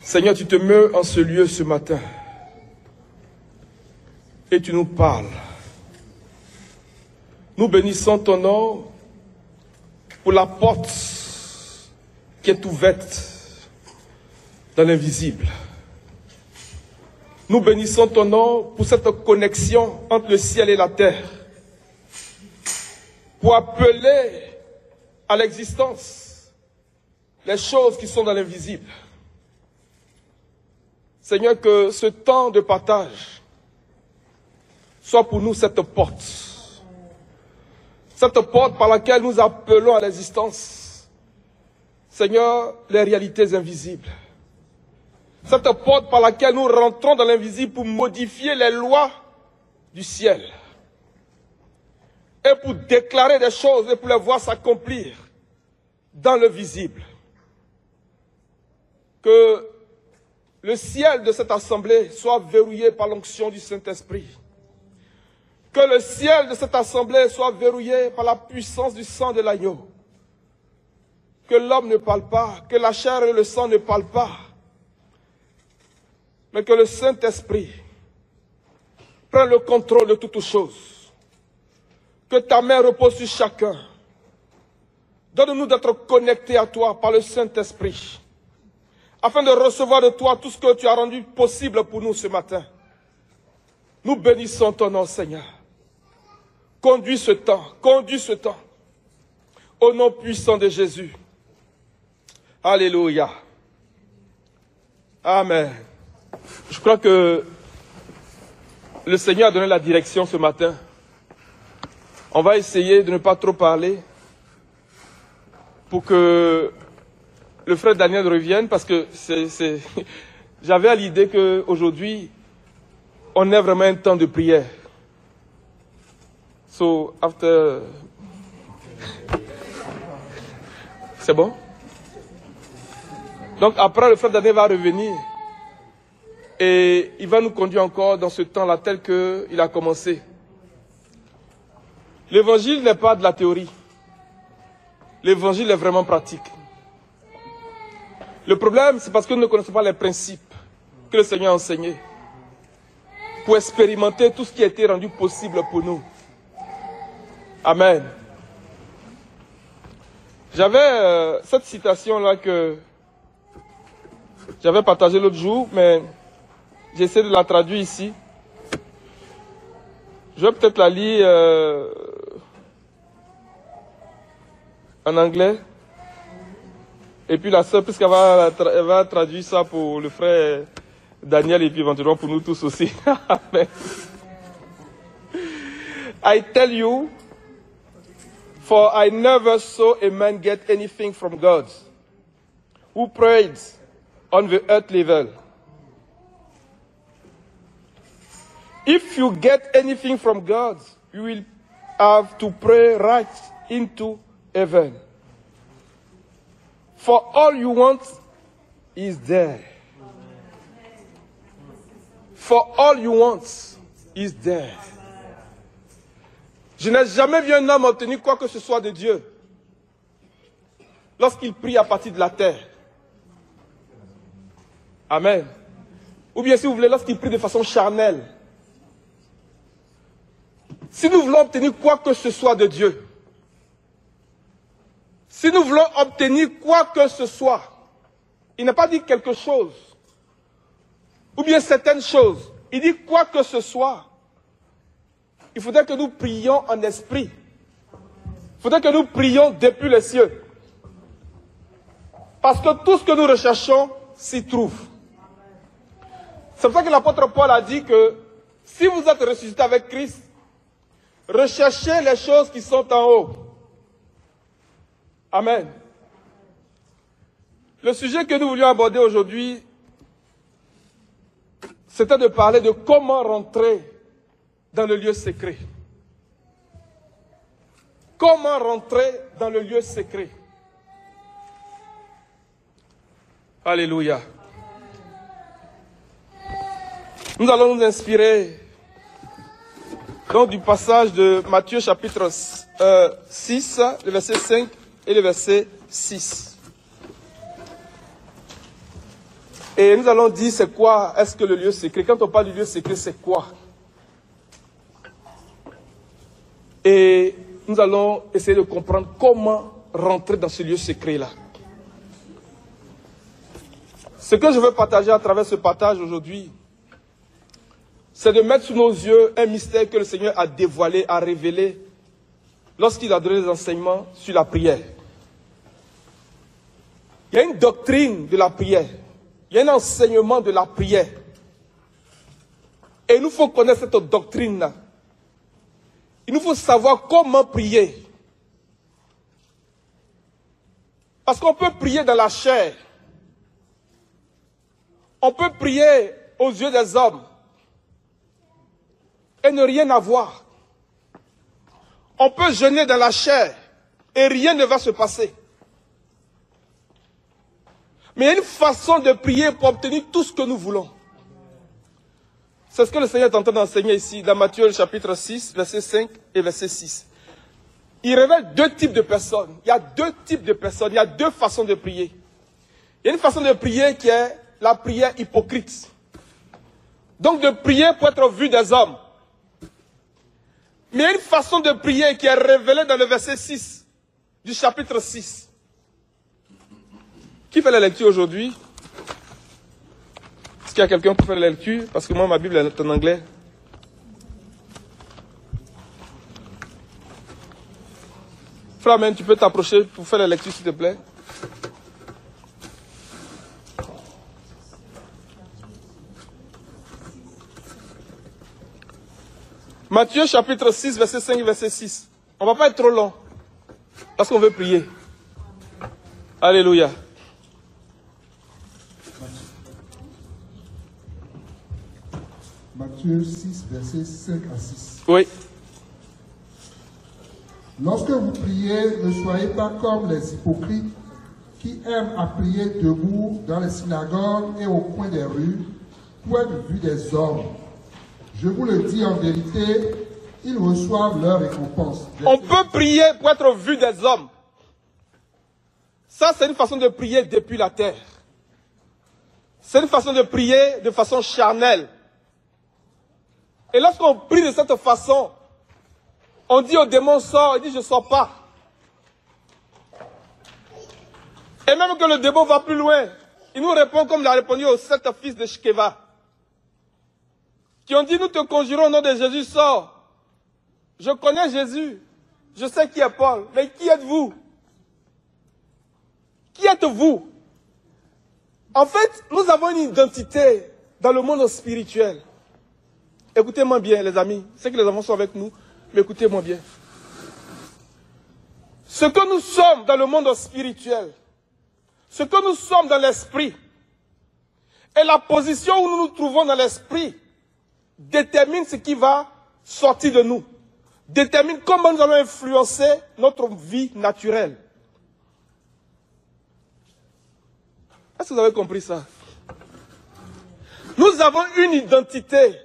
Seigneur, tu te mets en ce lieu ce matin et tu nous parles. Nous bénissons ton nom pour la porte qui est ouverte dans l'invisible. Nous bénissons ton nom pour cette connexion entre le ciel et la terre, pour appeler à l'existence les choses qui sont dans l'invisible. Seigneur, que ce temps de partage soit pour nous cette porte par laquelle nous appelons à l'existence, Seigneur, les réalités invisibles. Cette porte par laquelle nous rentrons dans l'invisible pour modifier les lois du ciel et pour déclarer des choses et pour les voir s'accomplir dans le visible. Que le ciel de cette assemblée soit verrouillé par l'onction du Saint-Esprit. Que le ciel de cette assemblée soit verrouillé par la puissance du sang de l'agneau. Que l'homme ne parle pas, que la chair et le sang ne parlent pas, mais que le Saint-Esprit prenne le contrôle de toutes choses. Que ta main repose sur chacun. Donne-nous d'être connectés à toi par le Saint-Esprit, afin de recevoir de toi tout ce que tu as rendu possible pour nous ce matin. Nous bénissons ton nom, Seigneur. Conduis ce temps, au nom puissant de Jésus. Alléluia. Amen. Je crois que le Seigneur a donné la direction ce matin. On va essayer de ne pas trop parler pour que le frère Daniel revienne, parce que j'avais à l'idée qu'aujourd'hui, on ait vraiment un temps de prière. So, after... C'est bon? Donc après, le frère Daniel va revenir et il va nous conduire encore dans ce temps-là tel qu'il a commencé. L'évangile n'est pas de la théorie. L'évangile est vraiment pratique. Le problème, c'est parce que nous ne connaissons pas les principes que le Seigneur a enseignés pour expérimenter tout ce qui a été rendu possible pour nous. Amen. J'avais cette citation-là que j'avais partagée l'autre jour, mais j'essaie de la traduire ici. Je vais peut-être la lire en anglais. Et puis la sœur, puisqu'elle va traduire ça pour le frère Daniel et puis éventuellement pour nous tous aussi. Amen. I tell you, for I never saw a man get anything from God who prayed on the earth level. If you get anything from God, you will have to pray right into heaven. For all you want is there. For all you want is there. Je n'ai jamais vu un homme obtenir quoi que ce soit de Dieu lorsqu'il prie à partir de la terre. Amen. Ou bien si vous voulez, lorsqu'il prie de façon charnelle. Si nous voulons obtenir quoi que ce soit de Dieu, si nous voulons obtenir quoi que ce soit, il n'a pas dit quelque chose, ou bien certaines choses, il dit quoi que ce soit. Il faudrait que nous prions en esprit. Il faudrait que nous prions depuis les cieux. Parce que tout ce que nous recherchons s'y trouve. C'est pour ça que l'apôtre Paul a dit que si vous êtes ressuscité avec Christ, recherchez les choses qui sont en haut. Amen. Le sujet que nous voulions aborder aujourd'hui, c'était de parler de comment rentrer dans le lieu secret. Comment rentrer dans le lieu secret? Alléluia. Nous allons nous inspirer donc du passage de Matthieu chapitre 6, le verset 5 et le verset 6. Et nous allons dire c'est quoi, est-ce que le lieu secret, quand on parle du lieu secret, c'est quoi? Et nous allons essayer de comprendre comment rentrer dans ce lieu secret-là. Ce que je veux partager à travers ce partage aujourd'hui, c'est de mettre sous nos yeux un mystère que le Seigneur a dévoilé, a révélé, lorsqu'il a donné des enseignements sur la prière. Il y a une doctrine de la prière. Il y a un enseignement de la prière. Et il nous faut connaître cette doctrine-là. Il nous faut savoir comment prier. Parce qu'on peut prier dans la chair. On peut prier aux yeux des hommes et ne rien avoir. On peut jeûner dans la chair et rien ne va se passer. Mais il y a une façon de prier pour obtenir tout ce que nous voulons. C'est ce que le Seigneur est en train d'enseigner ici, dans Matthieu chapitre 6, verset 5 et verset 6. Il révèle deux types de personnes. Il y a deux types de personnes, il y a deux façons de prier. Il y a une façon de prier qui est la prière hypocrite. Donc de prier pour être vu des hommes. Mais il y a une façon de prier qui est révélée dans le verset 6 du chapitre 6. Qui fait la lecture aujourd'hui? Est-ce qu'il y a quelqu'un pour faire la lecture? Parce que moi, ma Bible est en anglais. Flamen, tu peux t'approcher pour faire la lecture, s'il te plaît? Matthieu chapitre 6, verset 5 et verset 6. On ne va pas être trop long, parce qu'on veut prier. Alléluia. Matthieu 6, verset 5 à 6. Oui. Lorsque vous priez, ne soyez pas comme les hypocrites qui aiment à prier debout dans les synagogues et au coin des rues pour être vus des hommes. Je vous le dis en vérité, ils reçoivent leur récompense. On peut prier pour être vu des hommes. Ça, c'est une façon de prier depuis la terre. C'est une façon de prier de façon charnelle. Et lorsqu'on prie de cette façon, on dit au démon sort, il dit je ne sors pas. Et même que le démon va plus loin, il nous répond comme il a répondu aux 7 fils de Shkeva, qui ont dit nous te conjurons au nom de Jésus, sors. Je connais Jésus, je sais qui est Paul, mais qui êtes-vous? Qui êtes-vous? En fait, nous avons une identité dans le monde spirituel. Écoutez-moi bien, les amis. C'est que les enfants sont avec nous, mais écoutez-moi bien. Ce que nous sommes dans le monde spirituel, ce que nous sommes dans l'esprit, et la position où nous nous trouvons dans l'esprit, détermine ce qui va sortir de nous. Détermine comment nous allons influencer notre vie naturelle. Est-ce que vous avez compris ça? Nous avons une identité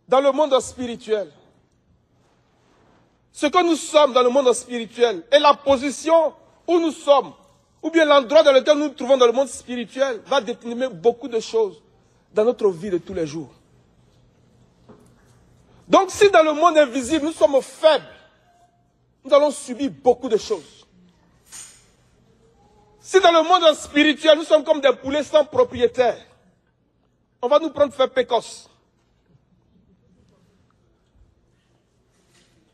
dans le monde spirituel. Ce que nous sommes dans le monde spirituel et la position où nous sommes, ou bien l'endroit dans lequel nous nous trouvons dans le monde spirituel, va déterminer beaucoup de choses dans notre vie de tous les jours. Donc si dans le monde invisible nous sommes faibles, nous allons subir beaucoup de choses. Si dans le monde spirituel nous sommes comme des poulets sans propriétaire, on va nous prendre faire pécosse.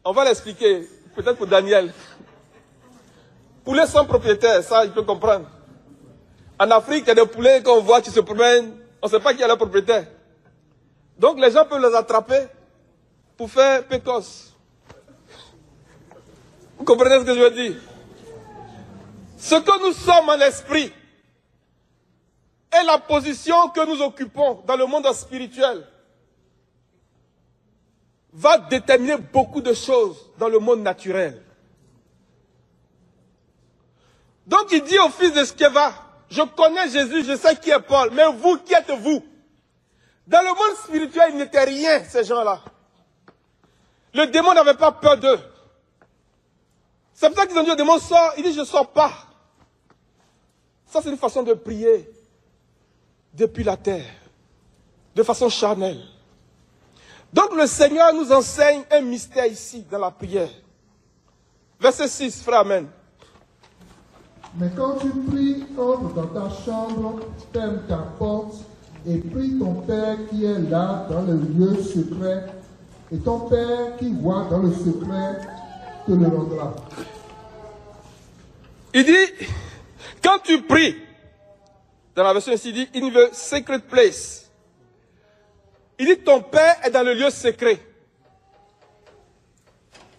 On va l'expliquer, peut-être pour Daniel. Poulet sans propriétaire, ça, il peut comprendre. En Afrique, il y a des poulets qu'on voit qui se promènent, on ne sait pas qui est leur propriétaire. Donc les gens peuvent les attraper pour faire pécosse. Vous comprenez ce que je veux dire? Ce que nous sommes en esprit et la position que nous occupons dans le monde spirituel va déterminer beaucoup de choses dans le monde naturel. Donc il dit au fils de Shkeva, je connais Jésus, je sais qui est Paul, mais vous, qui êtes-vous? Dans le monde spirituel, ils n'étaient rien, ces gens-là. Le démon n'avait pas peur d'eux. C'est pour ça qu'ils ont dit au démon, sors, il dit, je ne sors pas. Ça, c'est une façon de prier depuis la terre, de façon charnelle. Donc le Seigneur nous enseigne un mystère ici, dans la prière. Verset 6, frère, amen. Mais quand tu pries, entre dans ta chambre, ferme ta porte et prie ton Père qui est là dans le lieu secret, et ton Père qui voit dans le secret te le rendra. Il dit, quand tu pries, dans la version ici, il dit, in the secret place. Il dit, ton Père est dans le lieu secret.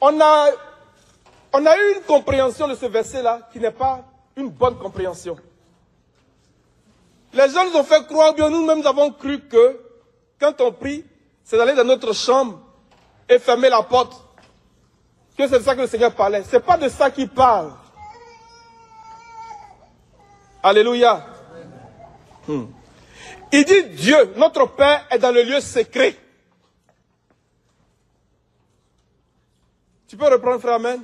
On a eu une compréhension de ce verset-là qui n'est pas une bonne compréhension. Les gens nous ont fait croire, bien nous-mêmes nous avons cru que quand on prie, c'est d'aller dans notre chambre et fermer la porte. Que c'est de ça que le Seigneur parlait. Ce n'est pas de ça qu'il parle. Alléluia. Il dit Dieu, notre Père, est dans le lieu secret. Tu peux reprendre, frère, amen?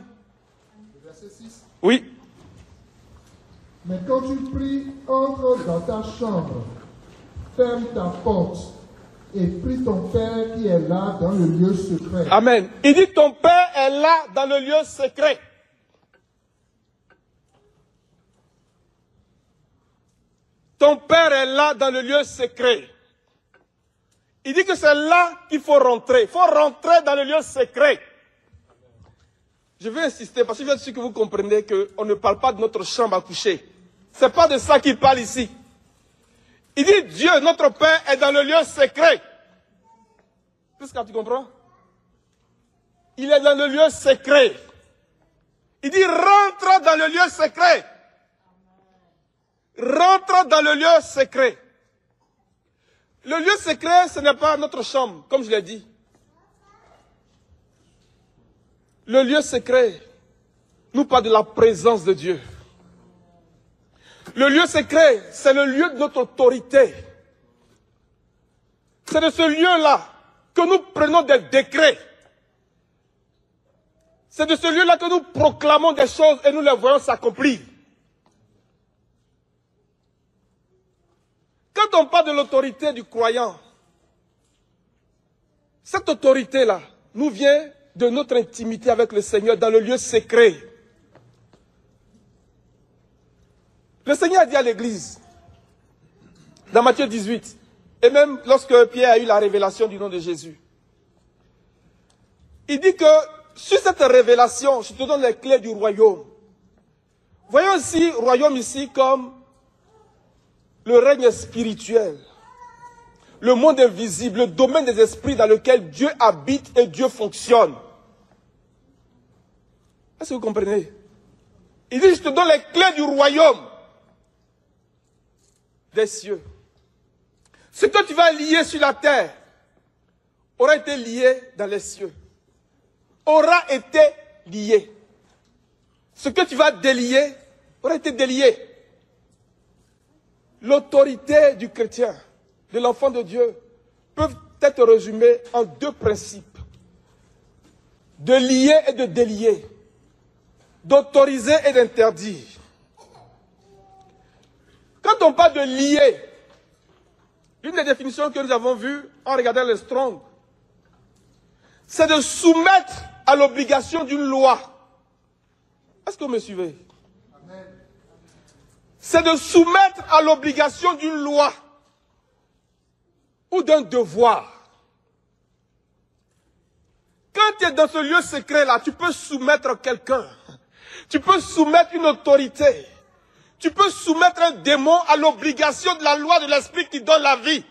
Verset 6. Oui. Mais quand tu pries, entre dans ta chambre, ferme ta porte et prie ton Père qui est là dans le lieu secret. Amen. Il dit ton Père est là dans le lieu secret. Ton Père est là dans le lieu secret. Il dit que c'est là qu'il faut rentrer. Il faut rentrer dans le lieu secret. Je vais insister parce que je veux être sûr que vous comprenez qu'on ne parle pas de notre chambre à coucher. Ce n'est pas de ça qu'il parle ici. Il dit Dieu, notre Père, est dans le lieu secret. Qu'est-ce que tu comprends? Il est dans le lieu secret. Il dit rentre dans le lieu secret. Rentre dans le lieu secret. Le lieu secret, ce n'est pas notre chambre, comme je l'ai dit. Le lieu secret nous parle de la présence de Dieu. Le lieu secret, c'est le lieu de notre autorité. C'est de ce lieu-là que nous prenons des décrets. C'est de ce lieu-là que nous proclamons des choses et nous les voyons s'accomplir. Quand on parle de l'autorité du croyant, cette autorité-là nous vient de notre intimité avec le Seigneur dans le lieu secret. Le Seigneur a dit à l'Église, dans Matthieu 18, et même lorsque Pierre a eu la révélation du nom de Jésus, il dit que sur cette révélation, je te donne les clés du royaume. Voyons aussi royaume ici comme le règne spirituel, le monde invisible, le domaine des esprits dans lequel Dieu habite et Dieu fonctionne. Est-ce que vous comprenez? Il dit, je te donne les clés du royaume des cieux. Ce que tu vas lier sur la terre aura été lié dans les cieux. Aura été lié. Ce que tu vas délier aura été délié. L'autorité du chrétien, de l'enfant de Dieu, peuvent être résumées en deux principes. De lier et de délier. D'autoriser et d'interdire. Quand on parle de lier, l'une des définitions que nous avons vues en regardant le Strong, c'est de soumettre à l'obligation d'une loi. Est-ce que vous me suivez? C'est de soumettre à l'obligation d'une loi ou d'un devoir. Quand tu es dans ce lieu secret-là, tu peux soumettre quelqu'un. Tu peux soumettre une autorité. Tu peux soumettre un démon à l'obligation de la loi de l'esprit qui donne la vie.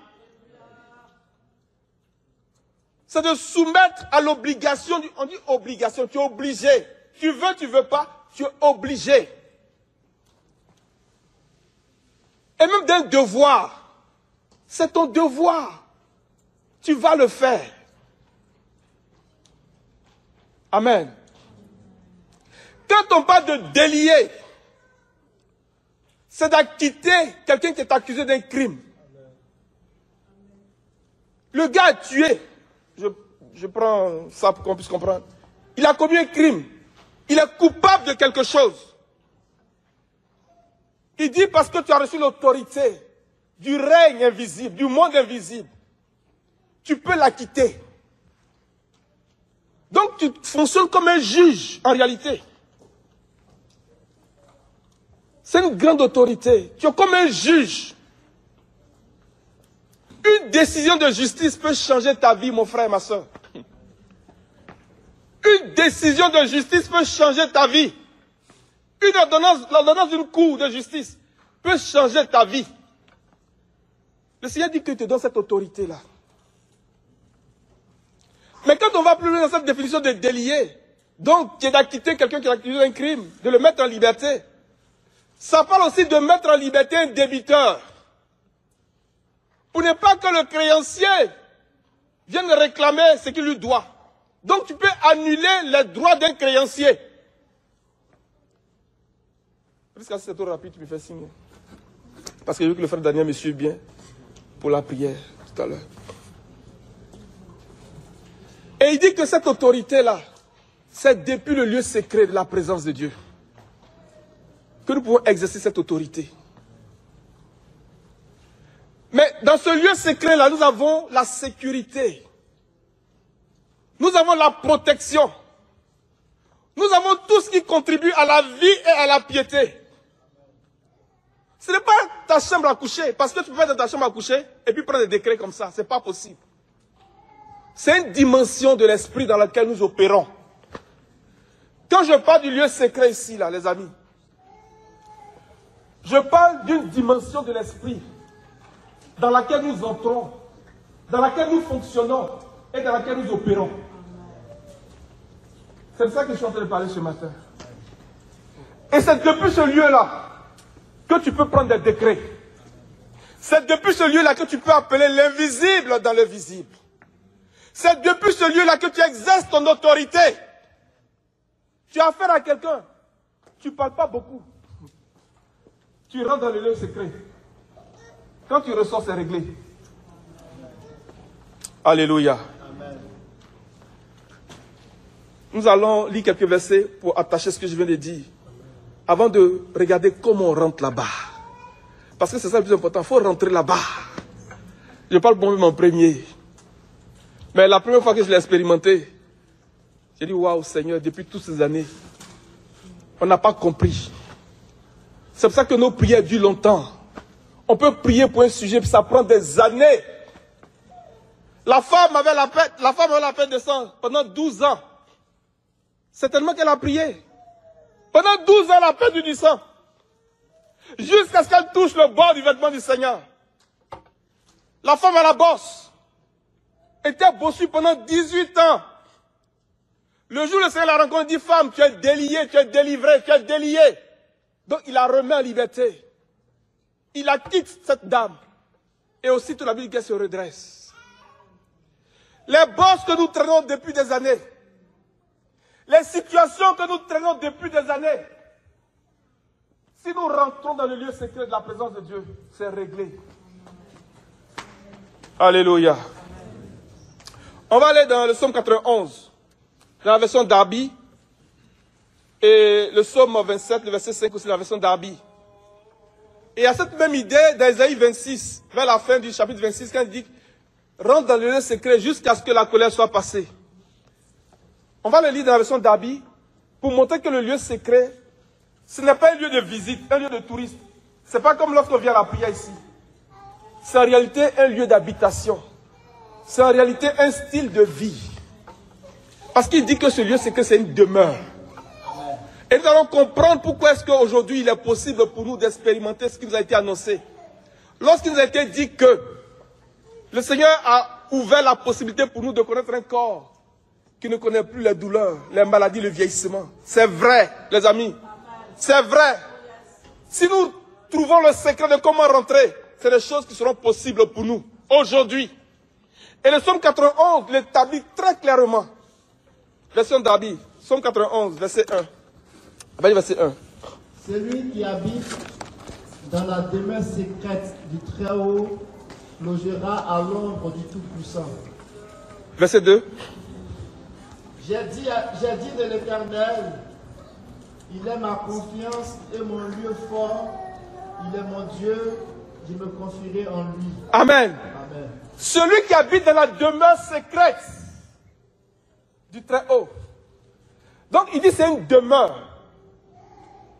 C'est de soumettre à l'obligation, on dit obligation, tu es obligé. Tu veux, tu veux pas, tu es obligé. Et même d'un devoir. C'est ton devoir. Tu vas le faire. Amen. Quand on parle de délier, c'est d'acquitter quelqu'un qui est accusé d'un crime. Le gars a tué. Je prends ça pour qu'on puisse comprendre. Il a commis un crime. Il est coupable de quelque chose. Il dit parce que tu as reçu l'autorité du règne invisible, du monde invisible, tu peux la quitter. Donc tu fonctionnes comme un juge en réalité. C'est une grande autorité. Tu es comme un juge. Une décision de justice peut changer ta vie, mon frère et ma soeur. Une décision de justice peut changer ta vie. L'ordonnance d'une cour de justice peut changer ta vie. Le Seigneur dit qu'il te donne cette autorité-là. Mais quand on va plus loin dans cette définition de délier, donc qui est d'acquitter quelqu'un qui a accusé d'un crime, de le mettre en liberté, ça parle aussi de mettre en liberté un débiteur. Pour ne pas que le créancier vienne réclamer ce qu'il lui doit. Donc tu peux annuler les droits d'un créancier. Puisque c'est trop rapide, tu me fais signe. Parce que je veux que le frère Daniel me suive bien pour la prière tout à l'heure. Et il dit que cette autorité-là, c'est depuis le lieu secret de la présence de Dieu que nous pouvons exercer cette autorité. Mais dans ce lieu secret-là, nous avons la sécurité. Nous avons la protection. Nous avons tout ce qui contribue à la vie et à la piété. Ce n'est pas ta chambre à coucher, parce que tu peux être dans ta chambre à coucher et puis prendre des décrets comme ça. Ce n'est pas possible. C'est une dimension de l'esprit dans laquelle nous opérons. Quand je parle du lieu secret ici, là, les amis, je parle d'une dimension de l'esprit dans laquelle nous entrons, dans laquelle nous fonctionnons et dans laquelle nous opérons. C'est de ça que je suis en train de parler ce matin. Et c'est depuis ce lieu-là que tu peux prendre des décrets. C'est depuis ce lieu-là que tu peux appeler l'invisible dans le visible. C'est depuis ce lieu-là que tu exerces ton autorité. Tu as affaire à quelqu'un. Tu ne parles pas beaucoup. Tu rentres dans le lieu secret. Quand tu ressors, c'est réglé. Alléluia. Amen. Nous allons lire quelques versets pour attacher ce que je viens de dire. Avant de regarder comment on rentre là-bas. Parce que c'est ça le plus important. Il faut rentrer là-bas. Je parle pour moi-même en premier. Mais la première fois que je l'ai expérimenté, j'ai dit, waouh Seigneur, depuis toutes ces années, on n'a pas compris. C'est pour ça que nos prières durent longtemps. On peut prier pour un sujet, puis ça prend des années. La femme avait la peine de sang pendant 12 ans. C'est tellement qu'elle a prié. Pendant 12 ans, elle a perdu du sang. Jusqu'à ce qu'elle touche le bord du vêtement du Seigneur. La femme à la bosse était bossue pendant 18 ans. Le jour où le Seigneur la rencontre, il dit, femme, tu es déliée, tu es délivrée, tu es déliée. Donc il la remet en liberté. Il la quitte, cette dame. Et aussitôt la Bible qu'elle se redresse. Les bosses que nous traînons depuis des années, les situations que nous traînons depuis des années, si nous rentrons dans le lieu secret de la présence de Dieu, c'est réglé. Alléluia. On va aller dans le psaume 91, dans la version Darby, et le psaume 27, le verset 5 aussi, dans la version Darby. Et il y a cette même idée d'Ésaïe 26, vers la fin du chapitre 26, quand il dit « Rentre dans le lieu secret jusqu'à ce que la colère soit passée ». On va le lire dans la version Darby, pour montrer que le lieu secret, ce n'est pas un lieu de visite, un lieu de tourisme. Ce n'est pas comme lorsqu'on vient à la prière ici. C'est en réalité un lieu d'habitation. C'est en réalité un style de vie. Parce qu'il dit que ce lieu secret, c'est une demeure. Et nous allons comprendre pourquoi est-ce qu'aujourd'hui, il est possible pour nous d'expérimenter ce qui nous a été annoncé. Lorsqu'il nous a été dit que le Seigneur a ouvert la possibilité pour nous de connaître un corps qui ne connaît plus les douleurs, les maladies, le vieillissement. C'est vrai, les amis. C'est vrai. Si nous trouvons le secret de comment rentrer, c'est des choses qui seront possibles pour nous aujourd'hui. Et le psaume 91 l'établit très clairement. Version Darby, psaume 91, verset 1. Verset 1. Celui qui habite dans la demeure secrète du Très-Haut logera à l'ombre du Tout-Puissant. Verset 2. J'ai dit de l'Éternel, il est ma confiance et mon lieu fort, il est mon Dieu, je me confierai en lui. Amen. Amen. Celui qui habite dans la demeure secrète du Très-Haut. Donc il dit c'est une demeure.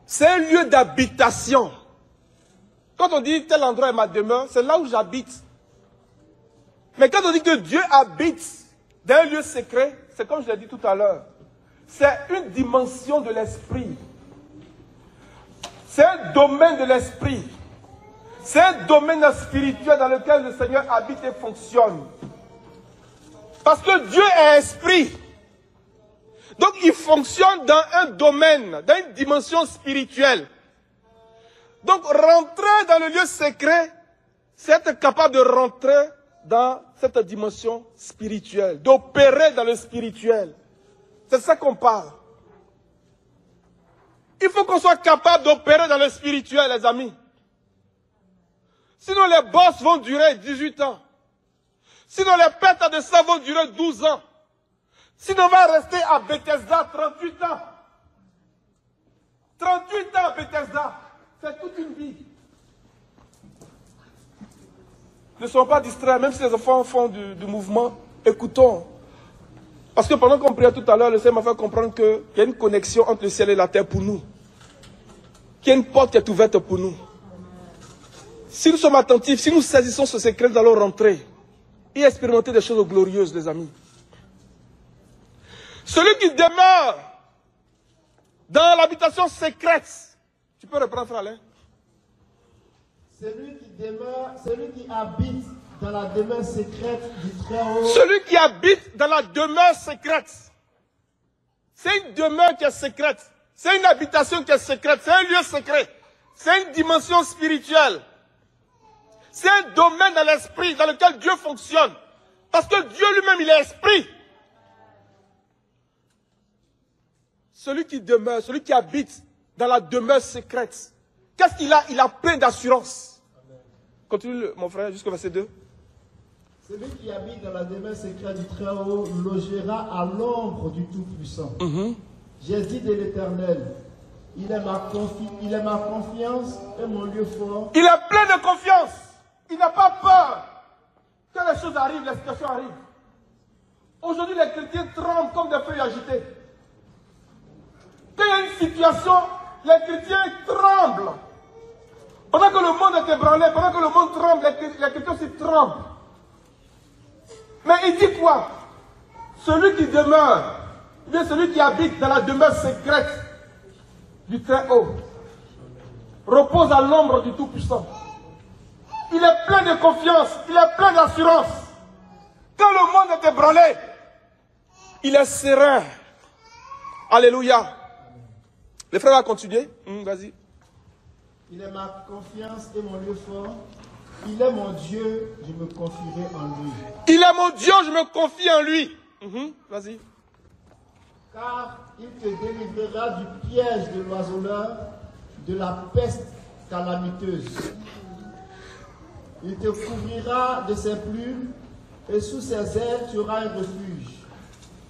C'est un lieu d'habitation. Quand on dit tel endroit est ma demeure, c'est là où j'habite. Mais quand on dit que Dieu habite dans un lieu secret, c'est comme je l'ai dit tout à l'heure. C'est une dimension de l'esprit. C'est un domaine de l'esprit. C'est un domaine spirituel dans lequel le Seigneur habite et fonctionne. Parce que Dieu est esprit. Donc il fonctionne dans un domaine, dans une dimension spirituelle. Donc rentrer dans le lieu secret, c'est être capable de rentrer dans cette dimension spirituelle, d'opérer dans le spirituel. C'est ça qu'on parle. Il faut qu'on soit capable d'opérer dans le spirituel, les amis. Sinon les bosses vont durer 18 ans. Sinon les pertes de sang vont durer 12 ans. Sinon on va rester à Bethesda 38 ans. 38 ans à Bethesda. C'est toute une vie. Ne soyons pas distraits, même si les enfants font du mouvement, écoutons. Parce que pendant qu'on priait tout à l'heure, le Seigneur m'a fait comprendre qu'il y a une connexion entre le ciel et la terre pour nous. Qu'il y a une porte qui est ouverte pour nous. Si nous sommes attentifs, si nous saisissons ce secret, nous allons rentrer et expérimenter des choses glorieuses, les amis. Celui qui demeure dans l'habitation secrète, tu peux reprendre, frère Alain? Celui qui habite dans la demeure secrète du Très-Haut. Celui qui habite dans la demeure secrète. C'est une demeure qui est secrète. C'est une habitation qui est secrète. C'est un lieu secret. C'est une dimension spirituelle. C'est un domaine dans l'esprit dans lequel Dieu fonctionne. Parce que Dieu lui-même, il est esprit. Celui qui demeure, celui qui habite dans la demeure secrète. Qu'est-ce qu'il a? Il a plein d'assurance. Continue, mon frère, jusqu'au verset 2. Celui qui habite dans la demeure secrète du Très-Haut logera à l'ombre du Tout-Puissant. J'ai dit de l'Éternel, il est ma confiance et mon lieu fort. Il est plein de confiance. Il n'a pas peur. Quand les choses arrivent, les situations arrivent. Aujourd'hui, les chrétiens tremblent comme des feuilles agitées. Quand il y a une situation, les chrétiens tremblent. Pendant que le monde est ébranlé, pendant que le monde tremble, les chrétiens aussi tremblent. Mais il dit quoi? Celui qui demeure, bien celui qui habite dans la demeure secrète du Très-Haut, repose à l'ombre du Tout-Puissant. Il est plein de confiance, il est plein d'assurance. Quand le monde est ébranlé, il est serein. Alléluia. Les frères vont continuer. Vas-y. Il est ma confiance et mon lieu fort. Il est mon Dieu, je me confierai en lui. Il est mon Dieu, je me confie en lui. Vas-y. Car il te délivrera du piège de l'oiseleur, de la peste calamiteuse. Il te couvrira de ses plumes, et sous ses ailes tu auras un refuge.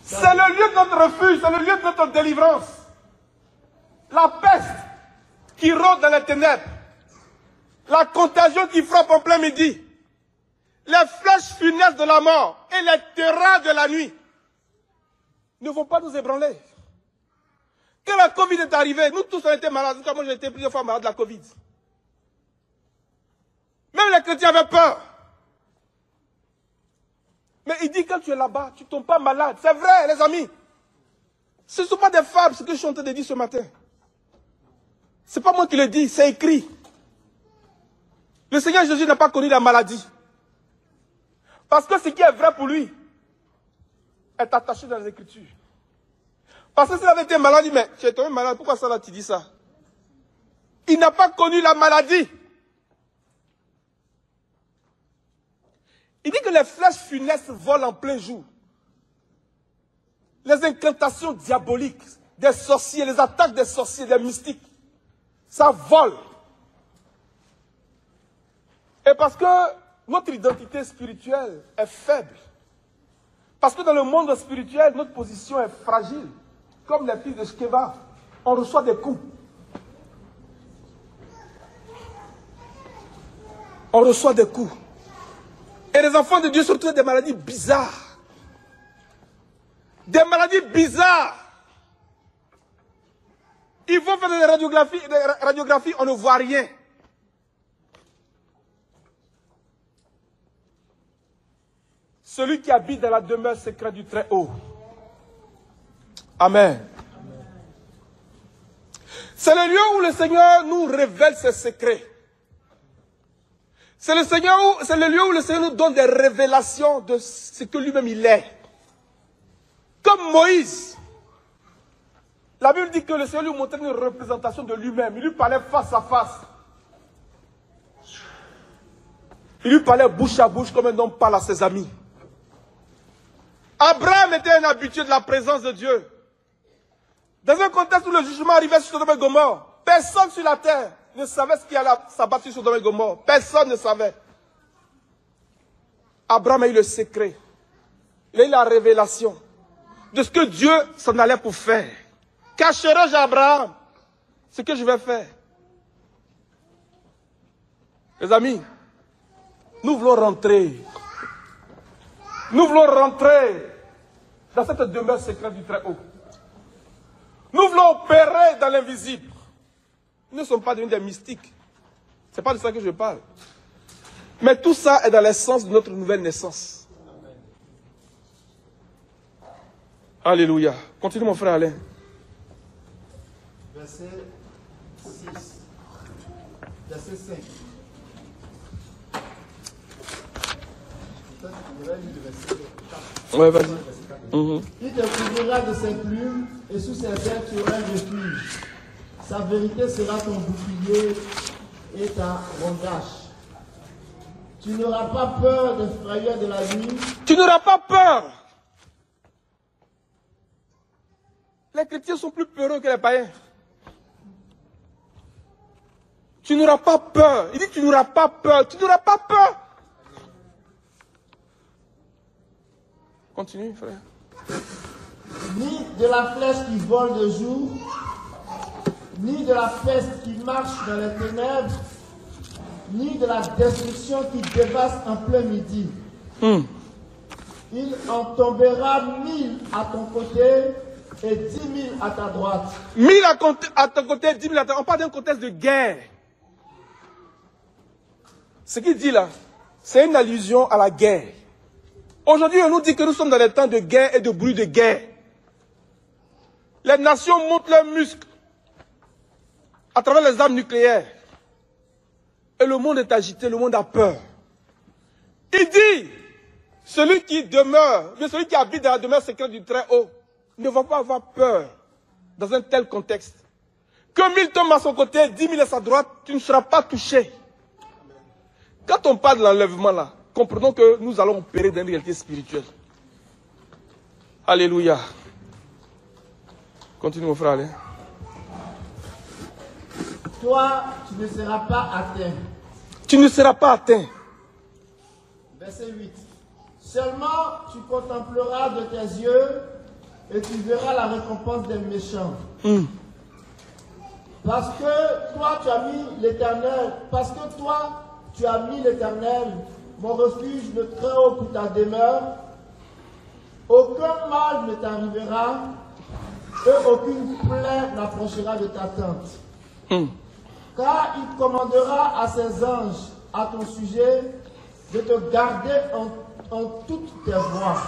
C'est le lieu de notre refuge, c'est le lieu de notre délivrance. La peste qui rôde dans les ténèbres, la contagion qui frappe en plein midi, les flèches funestes de la mort et les terreurs de la nuit ne vont pas nous ébranler. Quand la Covid est arrivée, nous tous on était malades. Moi j'ai été plusieurs fois malade de la Covid. Même les chrétiens avaient peur. Mais il dit quand tu es là-bas, tu ne tombes pas malade. C'est vrai, les amis. Ce ne sont pas des fables, ce que je suis en train de dire ce matin. Ce n'est pas moi qui le dis, c'est écrit. Le Seigneur Jésus n'a pas connu la maladie. Parce que ce qui est vrai pour lui est attaché dans les Écritures. Parce que s'il avait été malade, il dit, mais tu es tombé malade, pourquoi ça là tu dis ça? Il n'a pas connu la maladie. Il dit que les flèches funestes volent en plein jour. Les incantations diaboliques des sorciers, les attaques des sorciers, des mystiques, ça vole. Et parce que notre identité spirituelle est faible. Parce que dans le monde spirituel, notre position est fragile. Comme les fils de Shkeva, on reçoit des coups. On reçoit des coups. Et les enfants de Dieu se retrouvent avec des maladies bizarres. Des maladies bizarres. Ils vont faire des radiographies, on ne voit rien. Celui qui habite dans la demeure secrète du Très-Haut. Amen. C'est le lieu où le Seigneur nous révèle ses secrets. C'est le lieu où le Seigneur nous donne des révélations de ce que lui-même il est. Comme Moïse. La Bible dit que le Seigneur lui montrait une représentation de lui-même. Il lui parlait face à face. Il lui parlait bouche à bouche comme un homme parle à ses amis. Abraham était un habitué de la présence de Dieu. Dans un contexte où le jugement arrivait sur Sodome et Gomorrhe, personne sur la terre ne savait ce qui allait s'abattre sur Sodome et Gomorrhe. Personne ne savait. Abraham a eu le secret. Il a eu la révélation de ce que Dieu s'en allait pour faire. Cacherai-je à Abraham ce que je vais faire? Les amis, nous voulons rentrer. Nous voulons rentrer dans cette demeure secrète du Très-Haut. Nous voulons opérer dans l'invisible. Nous ne sommes pas devenus des mystiques. Ce n'est pas de ça que je parle. Mais tout ça est dans l'essence de notre nouvelle naissance. Alléluia. Continue mon frère Alain. Verset 6. Verset 5. Ouais, vas-y. Il te couvrira de ses plumes et sous ses ailes tu auras un refuge. Sa vérité sera ton bouclier et ta rondage. Tu n'auras pas peur des frayeurs de la nuit. Tu n'auras pas peur. Les chrétiens sont plus peureux que les païens. Tu n'auras pas peur. Il dit tu n'auras pas peur. Tu n'auras pas peur. Continue, frère. Ni de la flèche qui vole de jour, ni de la peste qui marche dans les ténèbres, ni de la destruction qui dévaste en plein midi. Il en tombera 1000 à ton côté et 10 000 à ta droite. 1000 à ton côté, 10 000 à ta droite. On parle d'un contexte de guerre. Ce qu'il dit là, c'est une allusion à la guerre. Aujourd'hui, on nous dit que nous sommes dans les temps de guerre et de bruit de guerre. Les nations montent leurs muscles à travers les armes nucléaires. Et le monde est agité, le monde a peur. Il dit, celui qui demeure, celui qui habite dans la demeure secrète du Très-Haut, ne va pas avoir peur dans un tel contexte. Que 1000 tombent à son côté, 10 000 à sa droite, tu ne seras pas touché. Quand on parle de l'enlèvement là, comprenons que nous allons opérer dans une réalité spirituelle. Alléluia. Continue mon frère, allez. Toi, tu ne seras pas atteint. Tu ne seras pas atteint. Verset 8. Seulement, tu contempleras de tes yeux et tu verras la récompense des méchants. Parce que toi, tu as mis l'Éternel, mon refuge, le Très-Haut pour ta demeure. Aucun mal ne t'arrivera et aucune plaie n'approchera de ta tente. Car il commandera à ses anges à ton sujet de te garder en toutes tes voies.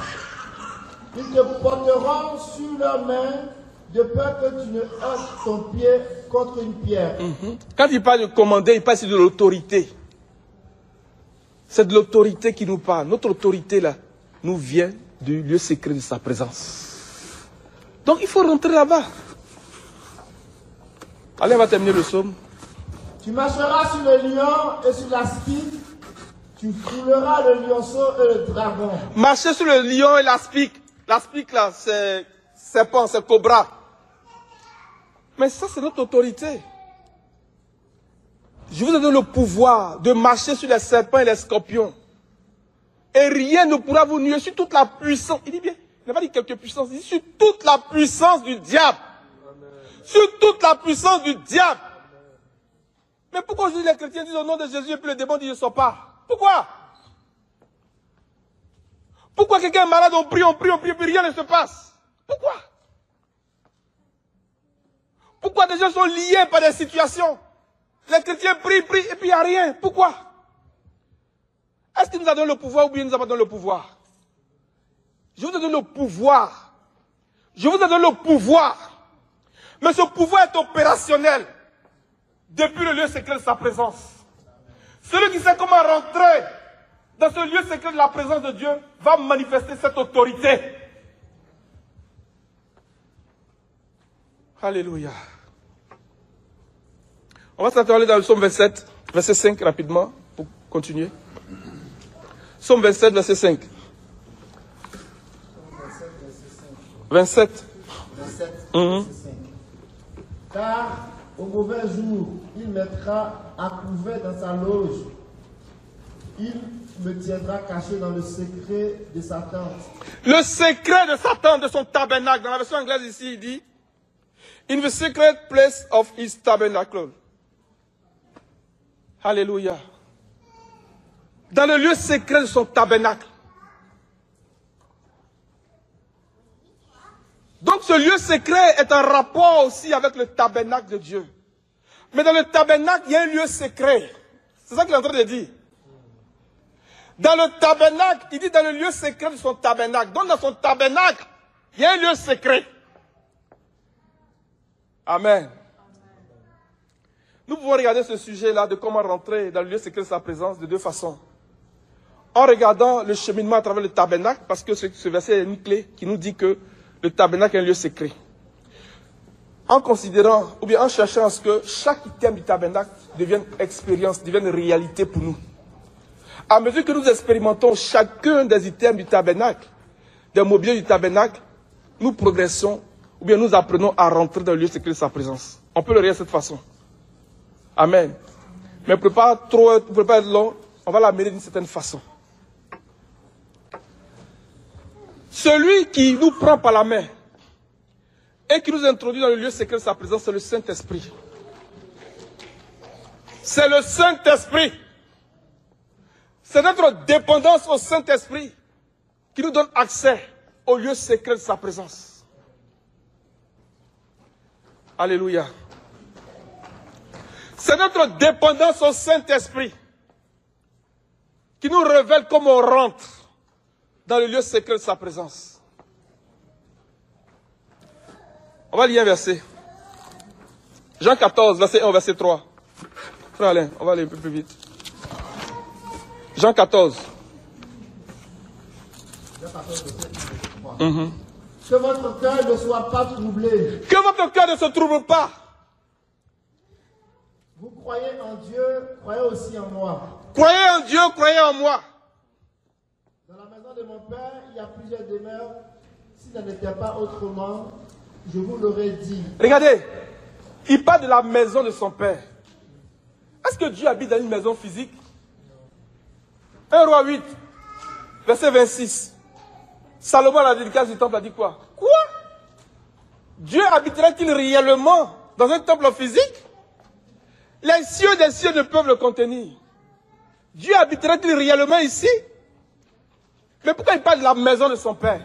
Ils te porteront sur leurs mains de peur que tu ne heurtes ton pied contre une pierre. Quand il parle de commander, il parle de l'autorité. C'est de l'autorité qui nous parle. Notre autorité là nous vient du lieu secret de sa présence. Donc il faut rentrer là-bas. Allez, on va terminer le psaume. Tu marcheras sur le lion et sur l'aspic. Tu fouleras le lionceau et le dragon. Marcher sur le lion et l'aspic. L'aspic là, c'est serpent, c'est cobra. Mais ça, c'est notre autorité. Je vous donne le pouvoir de marcher sur les serpents et les scorpions. Et rien ne pourra vous nuire sur toute la puissance. Il dit bien, il n'a pas dit quelques puissances, il dit sur toute la puissance du diable. Amen. Sur toute la puissance du diable. Mais pourquoi aujourd'hui les chrétiens disent au nom de Jésus et puis le démon dit je ne sors pas? Pourquoi? Pourquoi quelqu'un est malade, on prie, puis rien ne se passe? Pourquoi? Pourquoi des gens sont liés par des situations? Les chrétiens prient, et puis il n'y a rien. Pourquoi? Est-ce qu'il nous a donné le pouvoir ou bien il nous a pas donné le pouvoir? Je vous ai donné le pouvoir. Je vous ai donné le pouvoir. Mais ce pouvoir est opérationnel depuis le lieu secret de sa présence. Celui qui sait comment rentrer dans ce lieu secret de la présence de Dieu va manifester cette autorité. Alléluia. On va s'attarder dans le psaume 27, verset 5 rapidement, pour continuer. Psaume 27, verset 5. 27. Verset 5. Car au mauvais jour, il mettra à couvert dans sa loge. Il me tiendra caché dans le secret de sa tente. Le secret de sa tente, de son tabernacle. Dans la version anglaise ici, il dit In the secret place of his tabernacle. Alléluia. Dans le lieu secret de son tabernacle. Donc ce lieu secret est en rapport aussi avec le tabernacle de Dieu. Mais dans le tabernacle, il y a un lieu secret. C'est ça qu'il est en train de dire. Dans le tabernacle, il dit dans le lieu secret de son tabernacle. Donc dans son tabernacle, il y a un lieu secret. Amen. Nous pouvons regarder ce sujet-là de comment rentrer dans le lieu secret de sa présence de deux façons. En regardant le cheminement à travers le tabernacle, parce que ce verset est une clé qui nous dit que le tabernacle est un lieu secret. En considérant, ou bien en cherchant à ce que chaque item du tabernacle devienne expérience, devienne réalité pour nous. À mesure que nous expérimentons chacun des items du tabernacle, des mobiliers du tabernacle, nous progressons, ou bien nous apprenons à rentrer dans le lieu secret de sa présence. On peut le regarder de cette façon. Amen. Mais pour ne pas être long, on va l'amener d'une certaine façon. Celui qui nous prend par la main et qui nous introduit dans le lieu secret de sa présence, c'est le Saint-Esprit. C'est le Saint-Esprit. C'est notre dépendance au Saint-Esprit qui nous donne accès au lieu secret de sa présence. Alléluia. C'est notre dépendance au Saint-Esprit qui nous révèle comment on rentre dans le lieu secret de sa présence. On va lire un verset. Jean 14, verset 1, verset 3. Frère Alain, on va aller un peu plus vite. Jean 14. Que votre cœur ne soit pas troublé. Que votre cœur ne se trouble pas. Vous croyez en Dieu, croyez aussi en moi. Croyez en Dieu, croyez en moi. Dans la maison de mon Père, il y a plusieurs demeures. Si ça n'était pas autrement, je vous l'aurais dit. Regardez, il parle de la maison de son Père. Est-ce que Dieu habite dans une maison physique? 1 Roi 8, verset 26. Salomon à la dédicace du temple a dit quoi? Quoi? Dieu habiterait-il réellement dans un temple physique? Les cieux des cieux ne peuvent le contenir. Dieu habiterait-il réellement ici? Mais pourquoi il parle de la maison de son Père?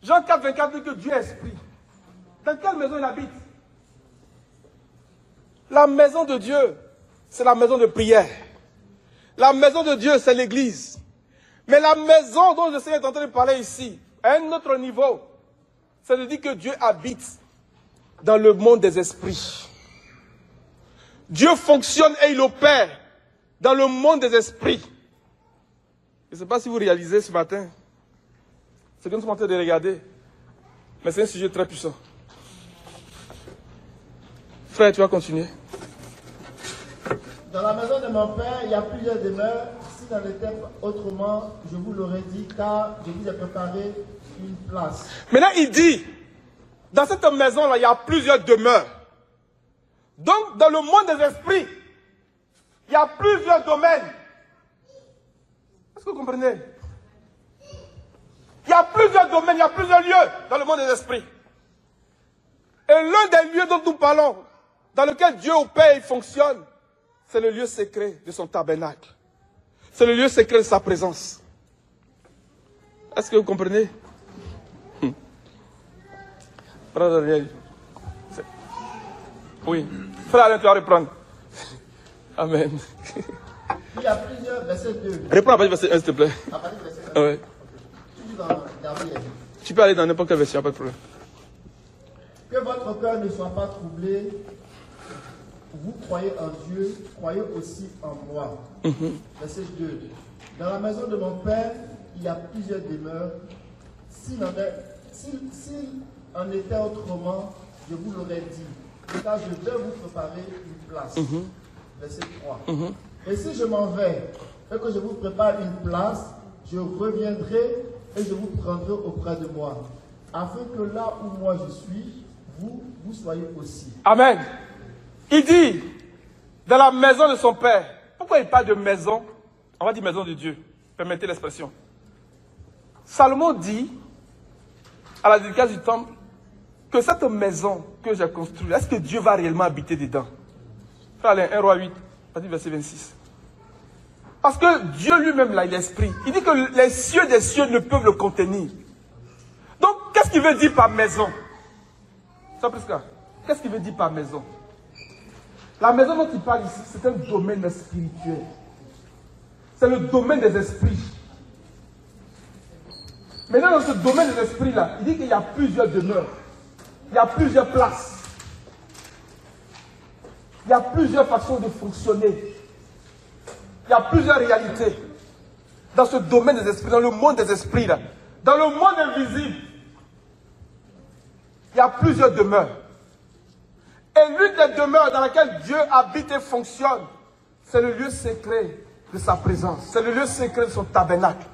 Jean 4, 24 dit que Dieu est esprit. Dans quelle maison il habite? La maison de Dieu, c'est la maison de prière. La maison de Dieu, c'est l'église. Mais la maison dont le Seigneur est en train de parler ici, à un autre niveau, c'est de dire que Dieu habite dans le monde des esprits. Dieu fonctionne et il opère dans le monde des esprits. Je ne sais pas si vous réalisez ce matin ce que nous sommes en train de regarder, mais c'est un sujet très puissant. Frère, tu vas continuer. Dans la maison de mon Père, il y a plusieurs demeures. Si ça n'était pas autrement, je vous l'aurais dit, car je vous ai préparé une place. Maintenant, il dit, dans cette maison-là, il y a plusieurs demeures. Donc, dans le monde des esprits, il y a plusieurs domaines. Est-ce que vous comprenez? Il y a plusieurs domaines, il y a plusieurs lieux dans le monde des esprits. Et l'un des lieux dont nous parlons, dans lequel Dieu opère et fonctionne, c'est le lieu secret de son tabernacle. C'est le lieu secret de sa présence. Est-ce que vous comprenez? Frère Daniel. Oui. Frère Alain, tu vas reprendre. Amen. Il y a plusieurs versets 2. Reprends à partir du verset 1, s'il te plaît. À partir du verset 1. Ouais. Tu dis dans Gabriel. Tu peux aller dans n'importe quelle version, pas de problème. Que votre cœur ne soit pas troublé. Vous croyez en Dieu, croyez aussi en moi. Verset 2. Dans la maison de mon Père, il y a plusieurs demeures. S'il en était autrement, je vous l'aurais dit. Car je vais vous préparer une place. Verset 3. Et si je m'en vais et que je vous prépare une place, je reviendrai et je vous prendrai auprès de moi, afin que là où moi je suis, vous soyez aussi. Amen. Il dit, dans la maison de son Père. Pourquoi il parle de maison? On va dire maison de Dieu. Permettez l'expression. Salomon dit, à la dédicace du temple, que cette maison que j'ai construite, est-ce que Dieu va réellement habiter dedans? Frère Alain, 1 Roi 8, verset 26. Parce que Dieu lui-même, là, il est esprit. Il dit que les cieux des cieux ne peuvent le contenir. Donc, qu'est-ce qu'il veut dire par maison? Qu'est-ce qu'il veut dire par maison? La maison dont il parle ici, c'est un domaine spirituel. C'est le domaine des esprits. Maintenant, dans ce domaine des esprits-là, il dit qu'il y a plusieurs demeures. Il y a plusieurs places. Il y a plusieurs façons de fonctionner. Il y a plusieurs réalités. Dans ce domaine des esprits, dans le monde des esprits, là. Dans le monde invisible, il y a plusieurs demeures. Et l'une des demeures dans laquelle Dieu habite et fonctionne, c'est le lieu secret de sa présence. C'est le lieu secret de son tabernacle.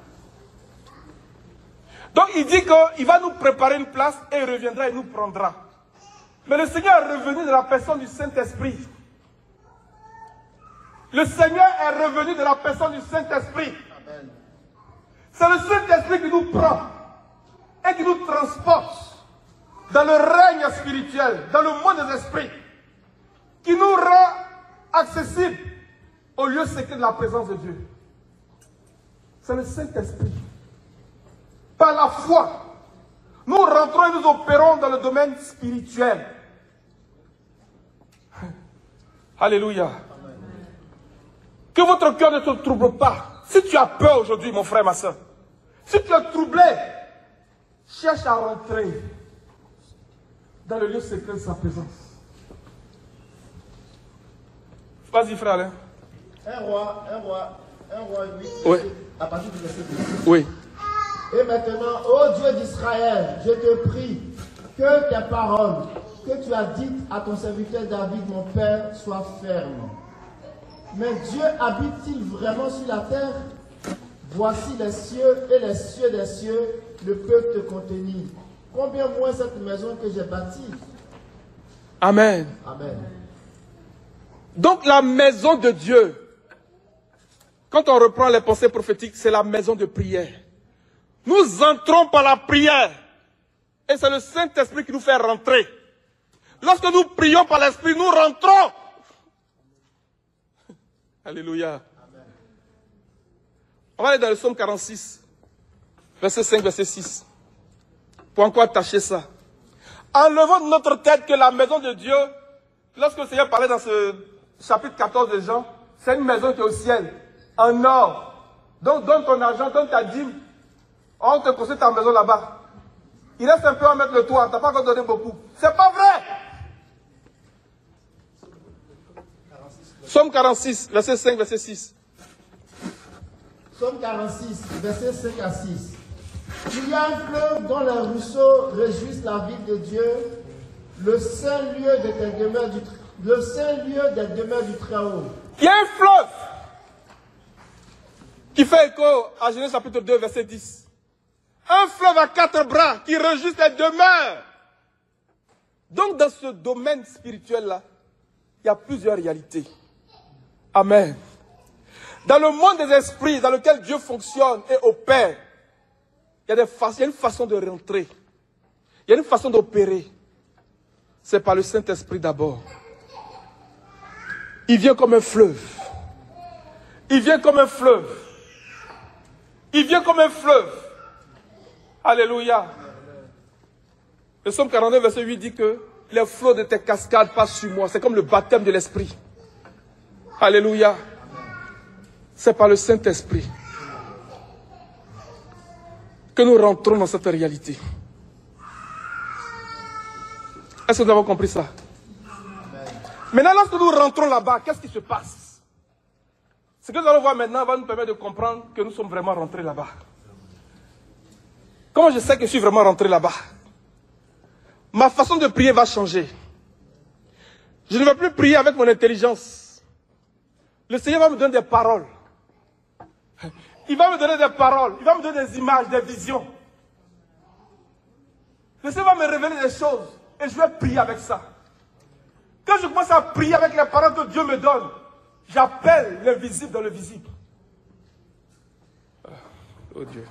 Donc il dit qu'il va nous préparer une place et il reviendra et nous prendra. Mais le Seigneur est revenu de la personne du Saint-Esprit. Le Seigneur est revenu de la personne du Saint-Esprit. C'est le Saint-Esprit qui nous prend et qui nous transporte dans le règne spirituel, dans le monde des esprits, qui nous rend accessibles au lieu secret de la présence de Dieu. C'est le Saint-Esprit. Par la foi, nous rentrons et nous opérons dans le domaine spirituel. Alléluia. Que votre cœur ne te trouble pas. Si tu as peur aujourd'hui, mon frère, ma soeur, si tu es troublé, cherche à rentrer dans le lieu secret de sa présence. Vas-y, frère Alain. 1 Roi 8, oui. À partir du verset 2. Oui. Et maintenant, ô Dieu d'Israël, je te prie que tes paroles que tu as dites à ton serviteur David, mon père, soient fermes. Mais Dieu habite-t-il vraiment sur la terre? Voici les cieux et les cieux des cieux ne peuvent te contenir. Combien moins cette maison que j'ai bâtie? Amen. Amen. Donc la maison de Dieu, quand on reprend les pensées prophétiques, c'est la maison de prière. Nous entrons par la prière. Et c'est le Saint-Esprit qui nous fait rentrer. Lorsque nous prions par l'Esprit, nous rentrons. Alléluia. Amen. On va aller dans le psaume 46, verset 5, verset 6. Pour encore attacher ça. Enlevons de notre tête que la maison de Dieu, lorsque le Seigneur parlait dans ce chapitre 14 de Jean, c'est une maison qui est au ciel, en or. Donc donne ton argent, donne ta dîme. On te construit ta maison là-bas. Il reste un peu à mettre le toit, tu n'as pas encore donné beaucoup. C'est pas vrai. Psaume 46, verset 5, verset 6. Psaume 46, verset 5 à 6. Il y a un fleuve dont les ruisseaux réjouissent la ville de Dieu, le saint lieu des demeures du Très-Haut. Il y a un fleuve qui fait écho à Genèse chapitre 2, verset 10. Un fleuve à 4 bras qui réjouit les demeures. Donc dans ce domaine spirituel-là, il y a plusieurs réalités. Amen. Dans le monde des esprits, dans lequel Dieu fonctionne et opère, il y a une façon de rentrer. Il y a une façon d'opérer. C'est par le Saint-Esprit d'abord. Il vient comme un fleuve. Il vient comme un fleuve. Il vient comme un fleuve. Alléluia. Le psaume 49, verset 8 dit que les flots de tes cascades passent sur moi. C'est comme le baptême de l'Esprit. Alléluia. C'est par le Saint-Esprit que nous rentrons dans cette réalité. Est-ce que nous avons compris ça? Maintenant, lorsque nous rentrons là-bas, qu'est-ce qui se passe? Ce que nous allons voir maintenant va nous permettre de comprendre que nous sommes vraiment rentrés là-bas. Comment je sais que je suis vraiment rentré là-bas? Ma façon de prier va changer. Je ne vais plus prier avec mon intelligence. Le Seigneur va me donner des paroles. Il va me donner des paroles. Il va me donner des images, des visions. Le Seigneur va me révéler des choses. Et je vais prier avec ça. Quand je commence à prier avec les paroles que Dieu me donne, j'appelle l'invisible dans le visible. Oh Dieu.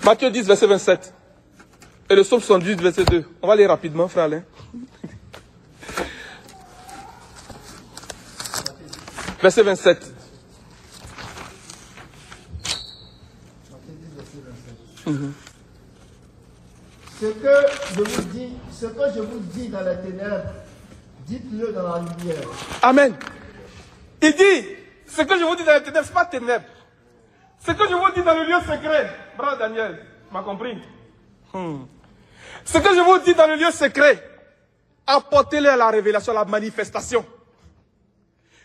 Matthieu 10, verset 27. Et le psaume 78, verset 2. On va lire rapidement, frère Alain. Verset 27. Ce que je vous dis dans les ténèbres, dites-le dans la lumière. Amen. Il dit, ce que je vous dis dans les ténèbres, ce n'est pas ténèbres. Ce que je vous dis dans le lieu secret, bravo Daniel, tu m'as compris? Ce que je vous dis dans le lieu secret, apportez-le à la révélation, à la manifestation.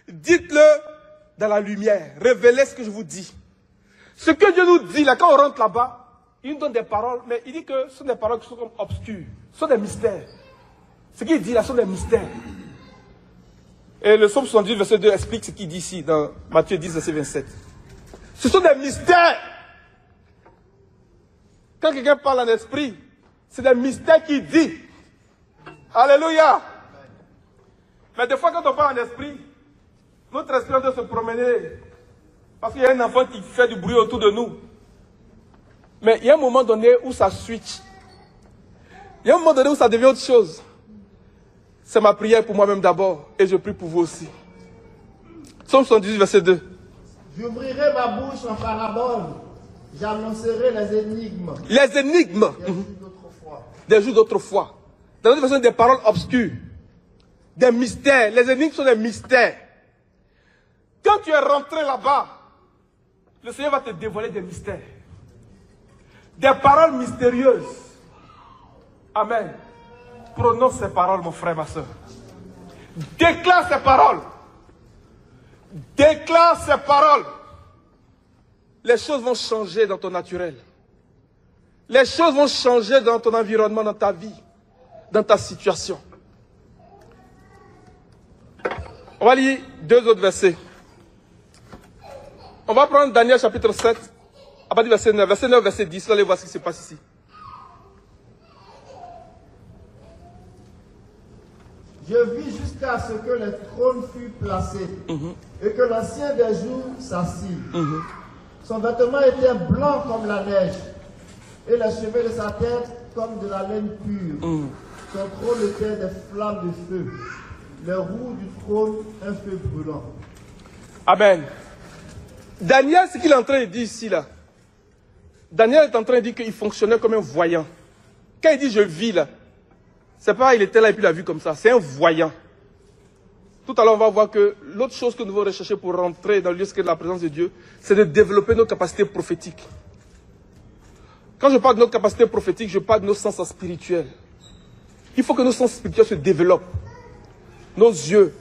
Dites-le dans la lumière, révélez ce que je vous dis. Ce que Dieu nous dit, là, quand on rentre là-bas, il nous donne des paroles, mais il dit que ce sont des paroles qui sont comme obscures, ce sont des mystères. Ce qu'il dit là, ce sont des mystères. Et le psaume 78, verset 2 explique ce qu'il dit ici, dans Matthieu 10, verset 27. Ce sont des mystères. Quand quelqu'un parle en esprit, c'est des mystères qu'il dit. Alléluia. Mais des fois, quand on parle en esprit, notre esprit doit se promener. Parce qu'il y a un enfant qui fait du bruit autour de nous. Mais il y a un moment donné où ça switch. Il y a un moment donné où ça devient autre chose. C'est ma prière pour moi-même d'abord. Et je prie pour vous aussi. Psaume 78, verset 2. J'ouvrirai ma bouche en parabole. J'annoncerai les énigmes. Les énigmes. Des jours d'autrefois. Dans notre version, des paroles obscures. Des mystères. Les énigmes sont des mystères. Quand tu es rentré là-bas, le Seigneur va te dévoiler des mystères. Des paroles mystérieuses. Amen. Prononce ces paroles, mon frère, ma soeur. Déclare ces paroles. Déclare ces paroles. Les choses vont changer dans ton naturel. Les choses vont changer dans ton environnement, dans ta vie, dans ta situation. On va lire deux autres versets. On va prendre Daniel chapitre 7, à partir du verset 9. Verset 9, verset 10. Allez voir ce qui se passe ici. Je vis jusqu'à ce que les trônes furent placés et que l'ancien des jours s'assit. Son vêtement était blanc comme la neige et les cheveux de sa tête comme de la laine pure. Son trône était des flammes de feu. Les roues du trône, un feu brûlant. Amen. Daniel, ce qu'il est en train de dire ici, là. Daniel est en train de dire qu'il fonctionnait comme un voyant. Quand il dit je vis là, c'est pas il était là et puis il a vu comme ça. C'est un voyant. Tout à l'heure, on va voir que l'autre chose que nous devons rechercher pour rentrer dans le lieu secret de la présence de Dieu, c'est de développer nos capacités prophétiques. Quand je parle de notre capacité prophétique, je parle de nos sens spirituels. Il faut que nos sens spirituels se développent. Nos yeux,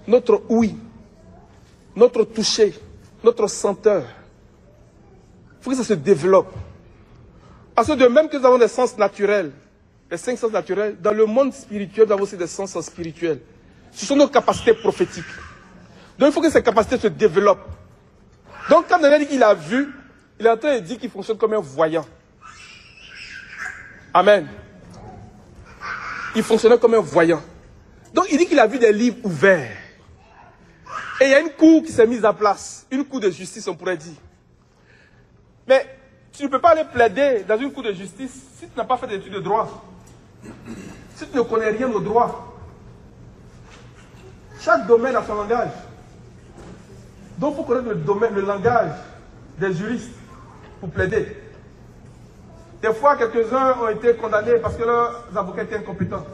notre ouïe, notre toucher, notre senteur. Il faut que ça se développe. Parce que de même que nous avons des sens naturels, les 5 sens naturels, dans le monde spirituel, nous avons aussi des sens spirituels. Ce sont nos capacités prophétiques. Donc il faut que ces capacités se développent. Donc quand Daniel dit qu'il a vu, il est en train de dire qu'il fonctionne comme un voyant. Amen. Il fonctionnait comme un voyant. Donc il dit qu'il a vu des livres ouverts. Et il y a une cour qui s'est mise en place. Une cour de justice, on pourrait dire. Mais tu ne peux pas aller plaider dans une cour de justice si tu n'as pas fait d'études de droit. Si tu ne connais rien au droit. Chaque domaine a son langage. Donc, il faut connaître le langage des juristes pour plaider. Des fois, quelques-uns ont été condamnés parce que leurs avocats étaient incompétents.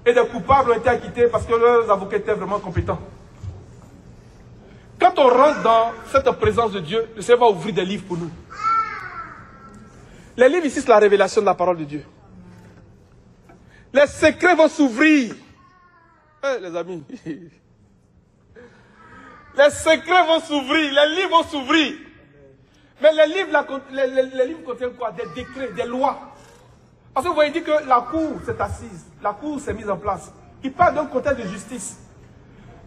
Et des coupables ont été acquittés parce que leurs avocats étaient vraiment compétents. Quand on rentre dans cette présence de Dieu, le Seigneur va ouvrir des livres pour nous. Les livres ici, c'est la révélation de la parole de Dieu. Les secrets vont s'ouvrir. Les amis. Les secrets vont s'ouvrir, les livres vont s'ouvrir. Mais les livres contiennent quoi? Des décrets, des lois. Parce que vous voyez dire que la cour s'est assise, la cour s'est mise en place. Il parle d'un contexte de justice.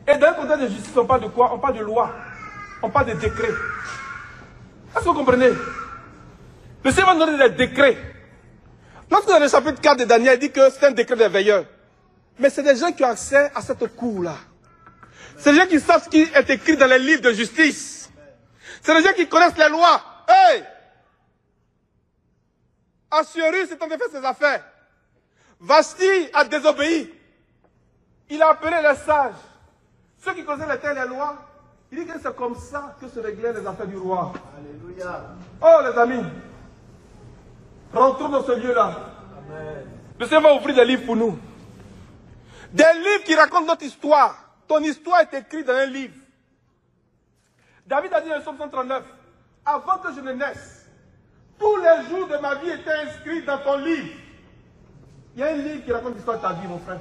Et dans un contexte de justice, on parle de quoi? On parle de loi. On parle de décrets. Est-ce que vous comprenez? Le Seigneur va nous donner des décrets. Lorsque dans le chapitre 4 de Daniel, il dit que c'est un décret des veilleurs. Mais c'est des gens qui ont accès à cette cour-là. C'est des gens qui savent ce qui est écrit dans les livres de justice. C'est des gens qui connaissent les lois. Hey! Assuérus est en train de faire ses affaires. Vashti a désobéi. Il a appelé les sages. Ceux qui connaissaient les terres et les lois, il dit que c'est comme ça que se réglaient les affaires du roi. Alléluia. Oh les amis, rentrons dans ce lieu-là. Le Seigneur va ouvrir des livres pour nous. Des livres qui racontent notre histoire. Ton histoire est écrite dans un livre. David a dit dans le psaume 139, avant que je ne naisse, tous les jours de ma vie étaient inscrits dans ton livre. Il y a un livre qui raconte l'histoire de ta vie, mon frère.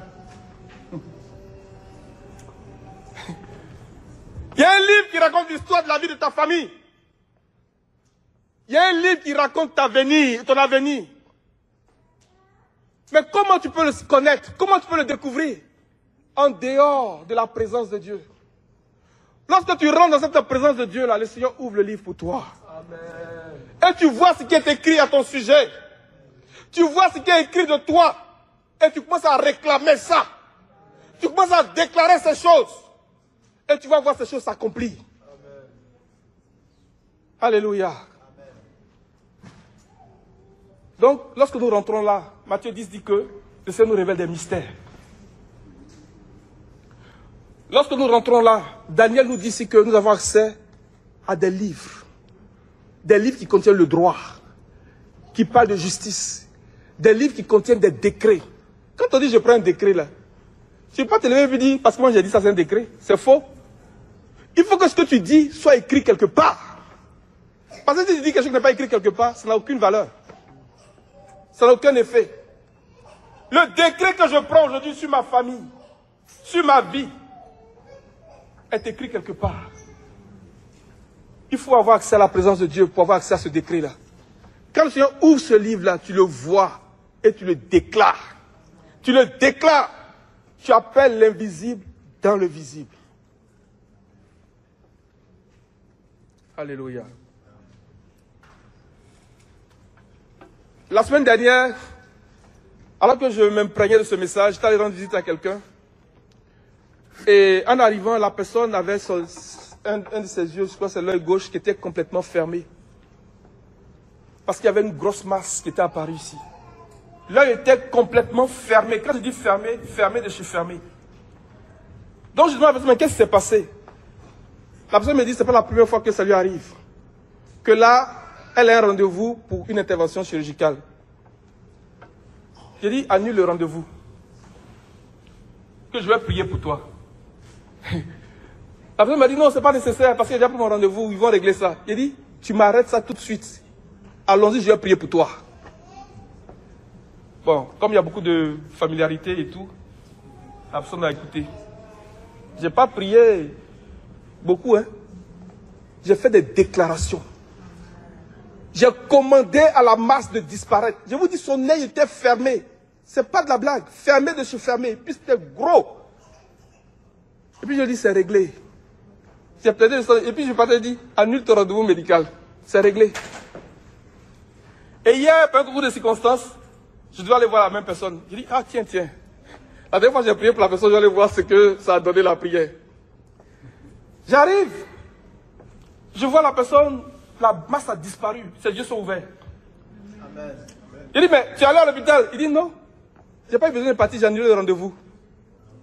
Il y a un livre qui raconte l'histoire de la vie de ta famille. Il y a un livre qui raconte ton avenir. Mais comment tu peux le connaître? Comment tu peux le découvrir? En dehors de la présence de Dieu. Lorsque tu rentres dans cette présence de Dieu, là, le Seigneur ouvre le livre pour toi. Amen. Et tu vois ce qui est écrit à ton sujet. Tu vois ce qui est écrit de toi. Et tu commences à réclamer ça. Tu commences à déclarer ces choses. Et tu vas voir ces choses s'accomplir. Alléluia. Amen. Donc, lorsque nous rentrons là, Matthieu 10 dit que le Seigneur nous révèle des mystères. Lorsque nous rentrons là, Daniel nous dit ici que nous avons accès à des livres. Des livres qui contiennent le droit, qui parlent de justice. Des livres qui contiennent des décrets. Quand on dit je prends un décret là, tu ne peux pas te lever et dire parce que moi j'ai dit ça c'est un décret. C'est faux. Il faut que ce que tu dis soit écrit quelque part. Parce que si tu dis quelque chose qui n'est pas écrit quelque part, ça n'a aucune valeur. Ça n'a aucun effet. Le décret que je prends aujourd'hui sur ma famille, sur ma vie, est écrit quelque part. Il faut avoir accès à la présence de Dieu pour avoir accès à ce décret-là. Quand le Seigneur ouvre ce livre-là, tu le vois et tu le déclares. Tu le déclares. Tu appelles l'invisible dans le visible. Alléluia. La semaine dernière, alors que je m'imprégnais de ce message, j'étais allé rendre visite à quelqu'un. Et en arrivant, la personne avait un de ses yeux, je crois que c'est l'œil gauche, qui était complètement fermé. Parce qu'il y avait une grosse masse qui était apparue ici. L'œil était complètement fermé. Quand je dis fermé, fermé de chez fermé. Donc je demande à la personne, mais qu'est-ce qui s'est passé? La personne me dit, c'est pas la première fois que ça lui arrive. Que là, elle a un rendez-vous pour une intervention chirurgicale. J'ai dit, annule le rendez-vous. Que je vais prier pour toi. La personne m'a dit, non, c'est pas nécessaire, parce que j'ai déjà pris mon rendez-vous, ils vont régler ça. J'ai dit, tu m'arrêtes ça tout de suite. Allons-y, je vais prier pour toi. Bon, comme il y a beaucoup de familiarité et tout, la personne m'a écouté. Je n'ai pas prié beaucoup, hein. J'ai fait des déclarations. J'ai commandé à la masse de disparaître. Je vous dis, son œil était fermé. C'est pas de la blague. Fermé de se fermer. Et puis c'était gros. Et puis je dis, c'est réglé. Et puis je partais et dit, annule ton rendez-vous médical. C'est réglé. Et hier, par un concours de circonstances, je devais aller voir la même personne. Je dis, ah tiens. La dernière fois j'ai prié pour la personne, je vais aller voir ce que ça a donné la prière. J'arrive. Je vois la personne, la masse a disparu. Ses yeux sont ouverts. Amen. Je dis, mais tu es allé à l'hôpital? Il dit, non. Je n'ai pas eu besoin de partir, j'ai annulé le rendez-vous.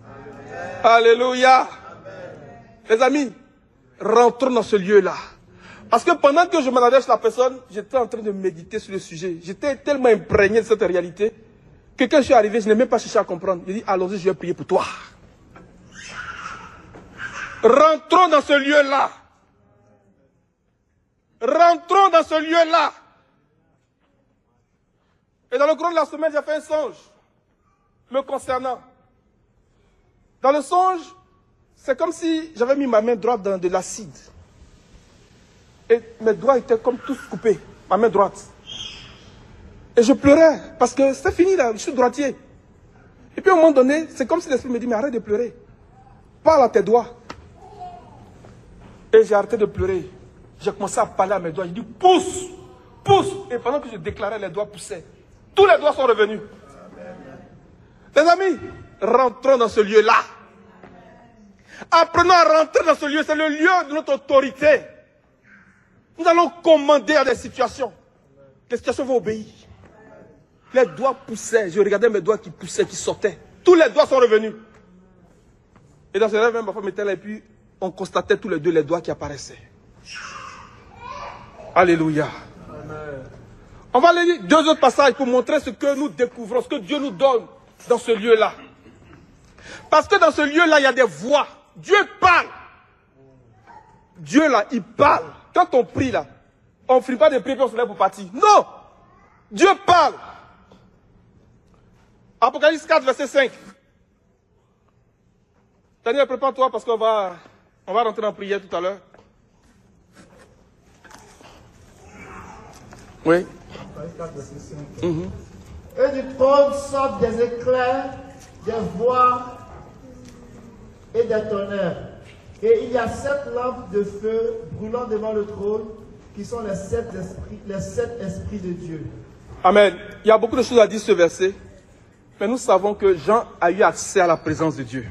Amen. Alléluia. Les amis, rentrons dans ce lieu-là. Parce que pendant que je m'en adresse à la personne, j'étais en train de méditer sur le sujet. J'étais tellement imprégné de cette réalité que quand je suis arrivé, je n'ai même pas cherché à comprendre. J'ai dit, allons-y, je vais prier pour toi. Rentrons dans ce lieu-là. Rentrons dans ce lieu-là. Et dans le cours de la semaine, j'ai fait un songe me concernant. Dans le songe, c'est comme si j'avais mis ma main droite dans de l'acide. Et mes doigts étaient comme tous coupés, ma main droite. Et je pleurais, parce que c'était fini là, je suis droitier. Et puis à un moment donné, c'est comme si l'esprit me dit, mais arrête de pleurer. Parle à tes doigts. Et j'ai arrêté de pleurer. J'ai commencé à parler à mes doigts. J'ai dit, pousse, pousse. Et pendant que je déclarais, les doigts poussaient. Tous les doigts sont revenus. Les amis, rentrons dans ce lieu-là. Apprenons à rentrer dans ce lieu. C'est le lieu de notre autorité. Nous allons commander à des situations. Les situations vont obéir. Les doigts poussaient. Je regardais mes doigts qui poussaient, qui sortaient. Tous les doigts sont revenus. Et dans ce rêve, même ma femme était là et puis on constatait tous les deux les doigts qui apparaissaient. Alléluia. Amen. On va lire 2 autres passages pour montrer ce que nous découvrons, ce que Dieu nous donne dans ce lieu-là. Parce que dans ce lieu-là, il y a des voix. Dieu parle. Dieu là, il parle. Quand on prie là, on ne prie pas de prier pour se lève pour partir. Non! Dieu parle. Apocalypse 4, verset 5. Daniel, prépare-toi parce qu'on va rentrer en prière tout à l'heure. Oui. Et du trône sortent des éclairs, des voix et des tonnerres. Et il y a 7 lampes de feu brûlant devant le trône, qui sont les 7 esprits de Dieu. Amen. Il y a beaucoup de choses à dire sur ce verset. Mais nous savons que Jean a eu accès à la présence de Dieu.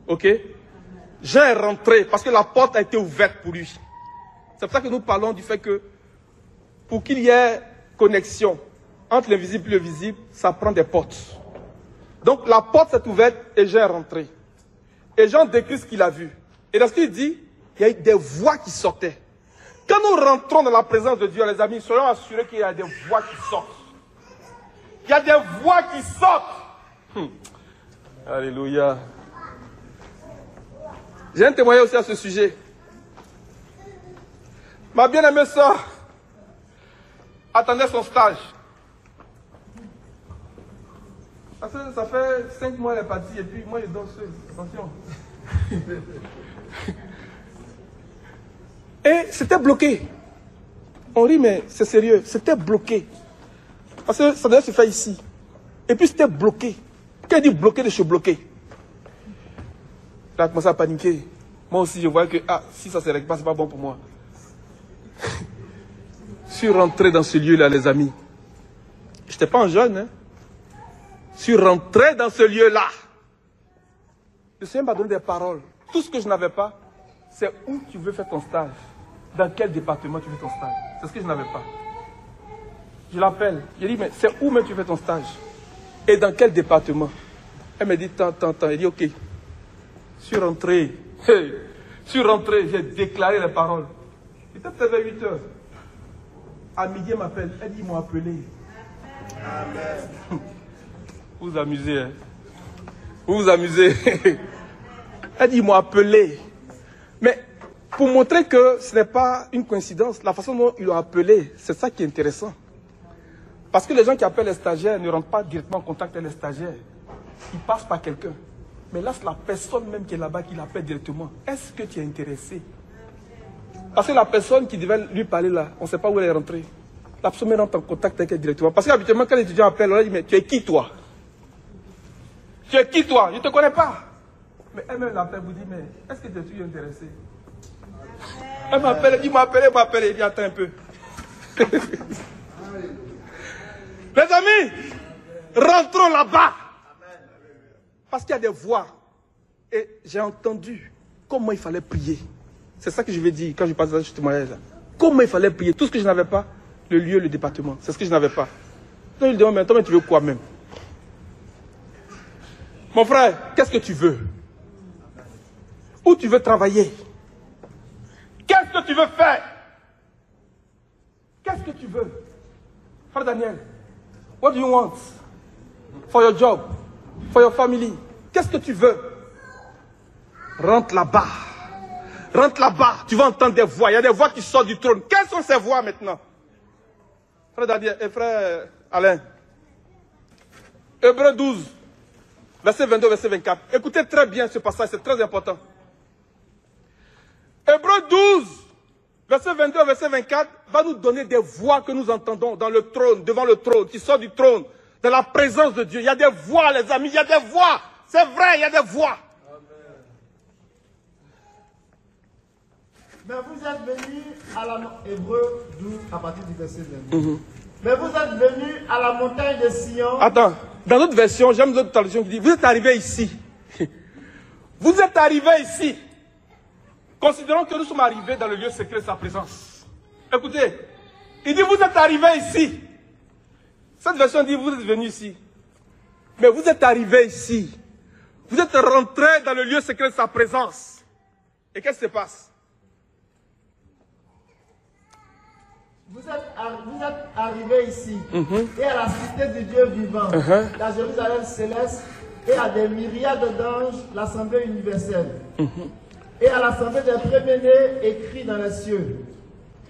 Ok? Jean est rentré parce que la porte a été ouverte pour lui. C'est pour ça que nous parlons du fait que pour qu'il y ait connexion entre l'invisible et le visible, ça prend des portes. Donc la porte s'est ouverte et Jean est rentré. Et Jean décrit ce qu'il a vu. Et dans ce qu'il dit, il y a eu des voix qui sortaient. Quand nous rentrons dans la présence de Dieu, les amis, soyons assurés qu'il y a des voix qui sortent. Il y a des voix qui sortent. Alléluia. J'ai un témoignage aussi à ce sujet. Ma bien-aimée sœur attendait son stage. Ça fait 5 mois qu'elle est partie et puis moi je dors seul. Attention. Et c'était bloqué. On dit mais c'est sérieux, c'était bloqué. Parce que ça devait se faire ici. Et puis c'était bloqué. Quand elle dit bloqué, je suis bloqué. Elle a commencé à paniquer. Moi aussi je voyais que si ça ne se règle pas, c'est pas bon pour moi. Je suis rentré dans ce lieu-là, les amis. Je n'étais pas un jeune, hein. Je suis rentré dans ce lieu-là. Le Seigneur m'a donné des paroles. Tout ce que je n'avais pas, c'est où tu veux faire ton stage. Dans quel département tu veux ton stage. C'est ce que je n'avais pas. Je l'appelle. Je dis, mais c'est où même tu fais ton stage. Et dans quel département. Elle me dit, tant. Elle dit, ok. Je suis rentré. Je suis rentré, j'ai déclaré les paroles. C'était peut-être vers 8 heures. À midi, elle m'appelle. Elle dit, ils m'ont appelé. Amen. Vous vous amusez, hein? Vous vous amusez. Elle dit, ils m'ont appelé. Mais pour montrer que ce n'est pas une coïncidence, la façon dont ils l'ont appelé, c'est ça qui est intéressant. Parce que les gens qui appellent les stagiaires ne rentrent pas directement en contact avec les stagiaires. Ils passent par quelqu'un. Mais là, c'est la personne même qui est là-bas qui l'appelle directement. Est-ce que tu es intéressé? Parce que la personne qui devait lui parler là, on ne sait pas où elle est rentrée. La personne rentre en contact avec elle directement. Parce qu'habituellement, quand l'étudiant appelle, on lui dit, mais tu es qui toi? Tu es qui toi? Je ne te connais pas. Mais elle-même l'appelle, vous dit, mais est-ce que tu es intéressé? Elle m'appelle, elle dit, m'appelle, il dit, attends un peu. Les amis, rentrons là-bas. Parce qu'il y a des voix. Et j'ai entendu comment il fallait prier. C'est ça que je vais dire quand je passe dans ce témoignage. Comment il fallait prier. Tout ce que je n'avais pas, le lieu, le département. C'est ce que je n'avais pas. Donc il demande, mais toi, tu veux quoi même? Mon frère, qu'est-ce que tu veux? Où tu veux travailler? Qu'est-ce que tu veux faire? Qu'est-ce que tu veux? Frère Daniel, what do you want? For your job, for your family. Qu'est-ce que tu veux? Rentre là-bas. Rentre là-bas. Tu vas entendre des voix. Il y a des voix qui sortent du trône. Quelles sont ces voix maintenant? Frère Daniel et frère Alain. Hébreux 12, verset 22, verset 24. Écoutez très bien ce passage, c'est très important. Hébreux 12, verset 22, verset 24, va nous donner des voix que nous entendons dans le trône, devant le trône, qui sortent du trône, dans la présence de Dieu. Il y a des voix, les amis, il y a des voix. C'est vrai, il y a des voix. Mais vous êtes venus à la... Hébreux 12, à partir du verset 22. Mais vous êtes venus à la montagne de Sion. Attends, dans notre version, j'aime d'autres traductions qui disent, vous êtes arrivés ici. Vous êtes arrivés ici. Considérons que nous sommes arrivés dans le lieu secret de sa présence. Écoutez, il dit, vous êtes arrivés ici. Cette version dit, vous êtes venus ici. Mais vous êtes arrivés ici. Vous êtes rentrés dans le lieu secret de sa présence. Et qu'est-ce qui se passe? Vous êtes arrivés ici, et à la cité du Dieu vivant, la Jérusalem céleste, et à des myriades d'anges, l'assemblée universelle, et à l'assemblée des premiers-nés écrits dans les cieux,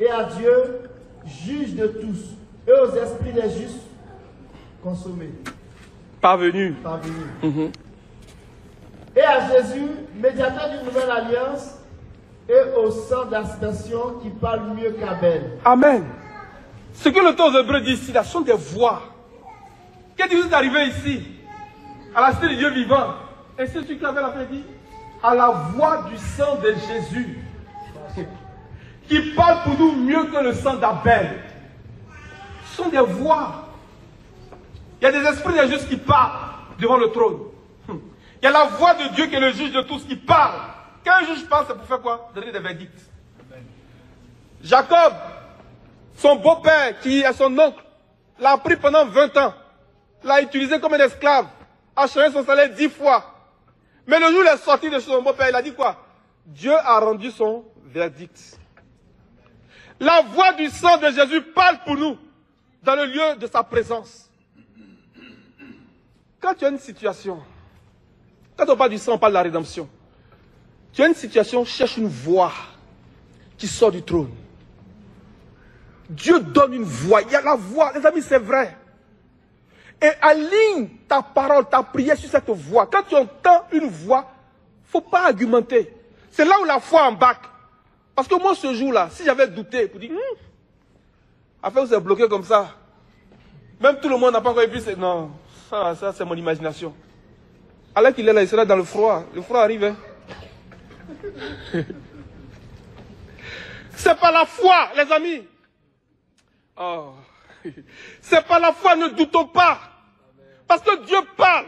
et à Dieu, juge de tous, et aux esprits des justes, consommés. Parvenus. Et à Jésus, médiateur d'une nouvelle alliance, et au sang d'ascension qui parle mieux qu'Abel. Amen. Ce que l'auteur aux Hébreux dit ici, là, sont des voix. Qu'est-ce que vous êtes arrivé ici, à la cité du Dieu vivant? Et c'est ce que Abel a fait dit, à la voix du sang de Jésus, qui parle pour nous mieux que le sang d'Abel. Ce sont des voix. Il y a des esprits des justes qui parlent devant le trône. Il y a la voix de Dieu qui est le juge de tous qui parle. Quand un juge parle, c'est pour faire quoi? Donner des verdicts. Jacob, son beau-père, qui est son oncle, l'a pris pendant 20 ans. L'a utilisé comme un esclave. A changé son salaire 10 fois. Mais le jour où il est sorti de son beau-père, il a dit quoi? Dieu a rendu son verdict. La voix du sang de Jésus parle pour nous dans le lieu de sa présence. Quand tu as une situation, quand on parle du sang, on parle de la rédemption. Tu as une situation, cherche une voix qui sort du trône. Dieu donne une voix. Il y a la voix, les amis, c'est vrai. Et aligne ta parole, ta prière sur cette voix. Quand tu entends une voix, il ne faut pas argumenter. C'est là où la foi embarque. Parce que moi, ce jour-là, si j'avais douté, pour dire, afin vous êtes bloqué comme ça, même tout le monde n'a pas encore vu, non, ça c'est mon imagination. Alors qu'il est là, il sera dans le froid. Le froid arrive, hein. C'est pas la foi, les amis. Oh. C'est pas la foi, ne doutons pas. Parce que Dieu parle.